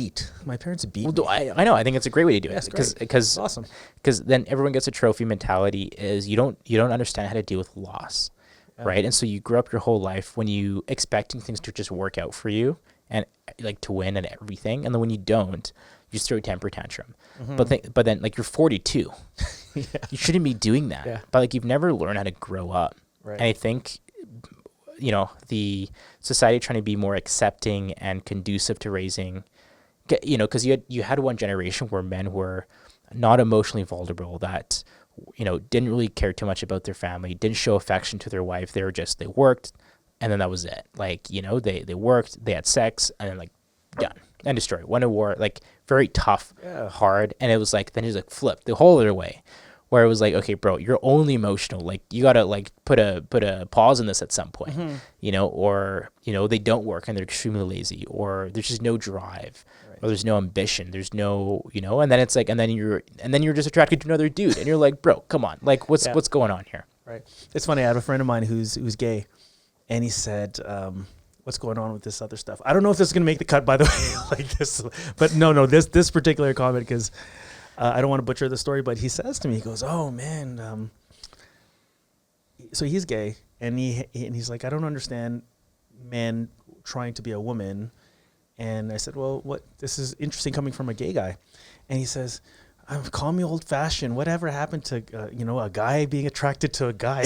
Speaker 1: my parents beat.
Speaker 2: Well, I know. I think it's a great way to do it because
Speaker 1: awesome.
Speaker 2: Because then everyone gets a trophy mentality. Is you don't understand how to deal with loss, right? And so you grow up your whole life when you expecting things to just work out for you and like to win and everything, and then when you don't, you just throw a temper tantrum. But then like you're 42, you shouldn't be doing that.
Speaker 1: Yeah.
Speaker 2: But like you've never learned how to grow up,
Speaker 1: right?
Speaker 2: And I think, the society trying to be more accepting and conducive to raising, because you had one generation where men were not emotionally vulnerable, that, didn't really care too much about their family, didn't show affection to their wife. They worked, and then that was it. Like, they worked, they had sex, and then like done. End of story. Went to war, like very tough, hard. And it was like, then it's like flipped the whole other way. Where it was like, okay, bro, you're only emotional. Like, you gotta like put a pause in this at some point, or they don't work and they're extremely lazy, or there's just no drive, or there's no ambition, there's no, and then it's like, and then you're just attracted to another dude, and you're like, bro, come on, like what's going on here?
Speaker 1: Right. It's funny. I have a friend of mine who's gay, and he said, what's going on with this other stuff? I don't know if this is going to make the cut, by the way, like this, but no, this particular comment, because I don't want to butcher the story, but he says to me, he goes, oh man, so he's gay, and he's like, I don't understand men trying to be a woman. And I said, well, this is interesting coming from a gay guy. And he says, call me old fashioned. Whatever happened to, a guy being attracted to a guy?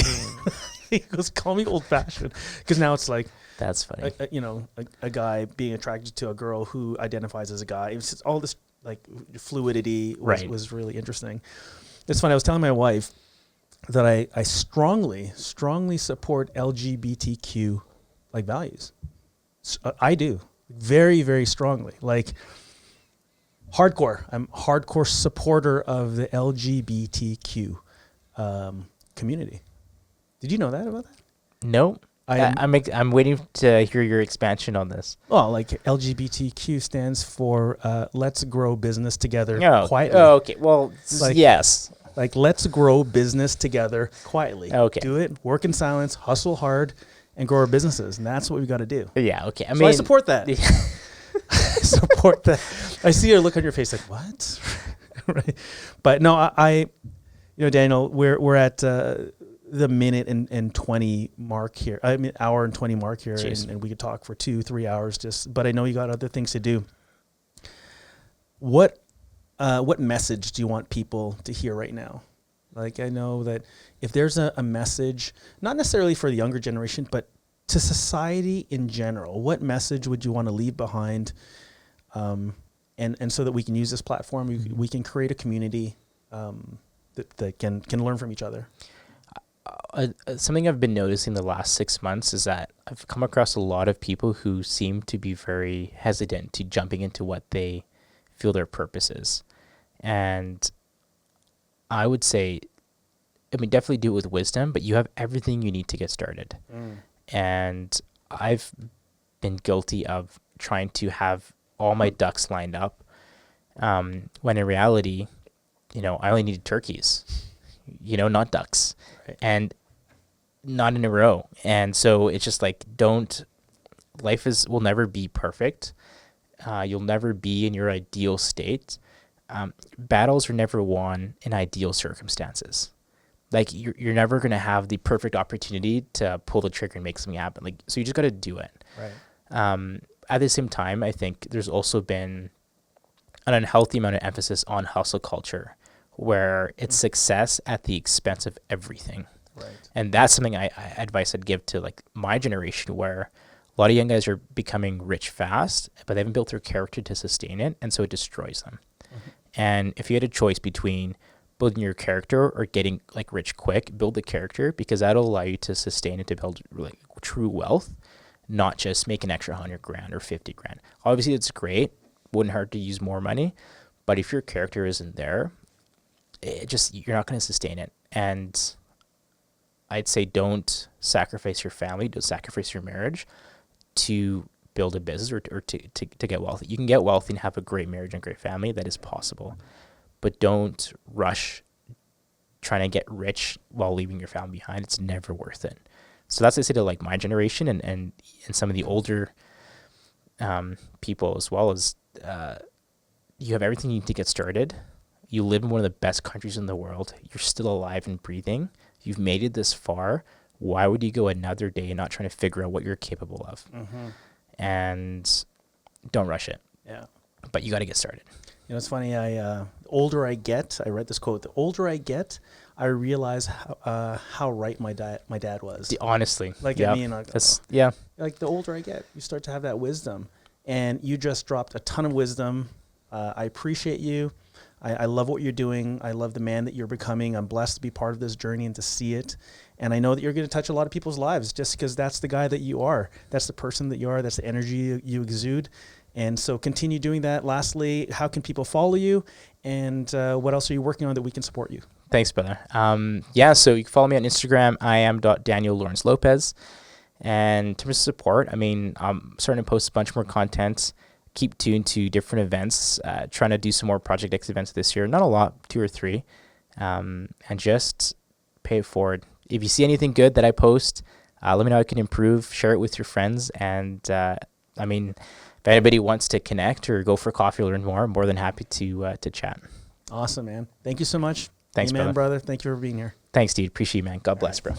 Speaker 1: He goes, call me old fashioned. Because now it's like,
Speaker 2: that's funny.
Speaker 1: A guy being attracted to a girl who identifies as a guy. It was just all this like fluidity was really interesting. It's funny. I was telling my wife that I strongly support LGBTQ like values. I do very, very strongly. Like hardcore. I'm a hardcore supporter of the LGBTQ community. Did you know that about that?
Speaker 2: No. I'm waiting to hear your expansion on this.
Speaker 1: Well, like LGBTQ stands for Let's Grow Business Together Quietly.
Speaker 2: Oh, okay. Well, yes.
Speaker 1: Like let's grow business together quietly.
Speaker 2: Okay.
Speaker 1: Do it, work in silence, hustle hard, and grow our businesses. And that's what we got to do.
Speaker 2: Yeah, okay.
Speaker 1: I support that. I support that. I see your look on your face like, what? Right. But no, I Daniel, we're at the minute and 20 mark here. I mean, hour and 20 mark here, and we could talk for 2-3 hours. But I know you got other things to do. What message do you want people to hear right now? Like, I know that if there's a message, not necessarily for the younger generation, but to society in general, what message would you want to leave behind? And so that we can use this platform, we can create a community that can learn from each other.
Speaker 2: Something I've been noticing the last 6 months is that I've come across a lot of people who seem to be very hesitant to jumping into what they feel their purpose is. And I would say, definitely do it with wisdom, but you have everything you need to get started. And I've been guilty of trying to have all my ducks lined up, when in reality, I only needed turkeys, not ducks, right. And not in a row. And so it's just like, life will never be perfect. You'll never be in your ideal state. Battles are never won in ideal circumstances. Like you're never going to have the perfect opportunity to pull the trigger and make something happen. Like, so you just got to do it.
Speaker 1: Right.
Speaker 2: At the same time, I think there's also been an unhealthy amount of emphasis on hustle culture, where it's success at the expense of everything.
Speaker 1: Right.
Speaker 2: And that's something advice I'd give to like my generation, where a lot of young guys are becoming rich fast, but they haven't built their character to sustain it, and so it destroys them. And if you had a choice between building your character or getting like rich quick, build the character, because that'll allow you to sustain it, to build like true wealth, not just make an extra $100,000 or $50,000. Obviously, it's great. Wouldn't hurt to use more money, but if your character isn't there, you're not going to sustain it. And I'd say don't sacrifice your family, don't sacrifice your marriage to build a business or to get wealthy. You can get wealthy and have a great marriage and great family. That is possible. But don't rush trying to get rich while leaving your family behind. It's never worth it. So that's what I say to like my generation and some of the older people, as well as you have everything you need to get started. You live in one of the best countries in the world. You're still alive and breathing. You've made it this far. Why would you go another day and not trying to figure out what you're capable of? And don't rush it.
Speaker 1: Yeah.
Speaker 2: But you got to get started.
Speaker 1: It's funny. The older I get, I read this quote. The older I get, I realize how right my dad was.
Speaker 2: Honestly,
Speaker 1: like
Speaker 2: yep.
Speaker 1: I mean, like the older I get, you start to have that wisdom, and you just dropped a ton of wisdom. I appreciate you. I love what you're doing. I love the man that you're becoming. I'm blessed to be part of this journey and to see it. And I know that you're going to touch a lot of people's lives just because that's the guy that you are. That's the person that you are. That's the energy you exude. And so continue doing that. Lastly, how can people follow you? And what else are you working on that we can support you?
Speaker 2: Thanks, brother. So you can follow me on Instagram. I am Daniel Lawrence Lopez. And in terms of support, I'm starting to post a bunch more content. Keep tuned to different events. Trying to do some more Project X events this year. Not a lot, 2 or 3. And just pay it forward. If you see anything good that I post, Let me know how I can improve. Share it with your friends. And I mean, if anybody wants to connect or go for coffee or learn more, I'm more than happy to chat.
Speaker 1: Awesome, man. Thank you so much.
Speaker 2: Thanks,
Speaker 1: Amen,
Speaker 2: brother.
Speaker 1: brother. Thank you for being here.
Speaker 2: Thanks, dude. Appreciate you, man. God bless, bro.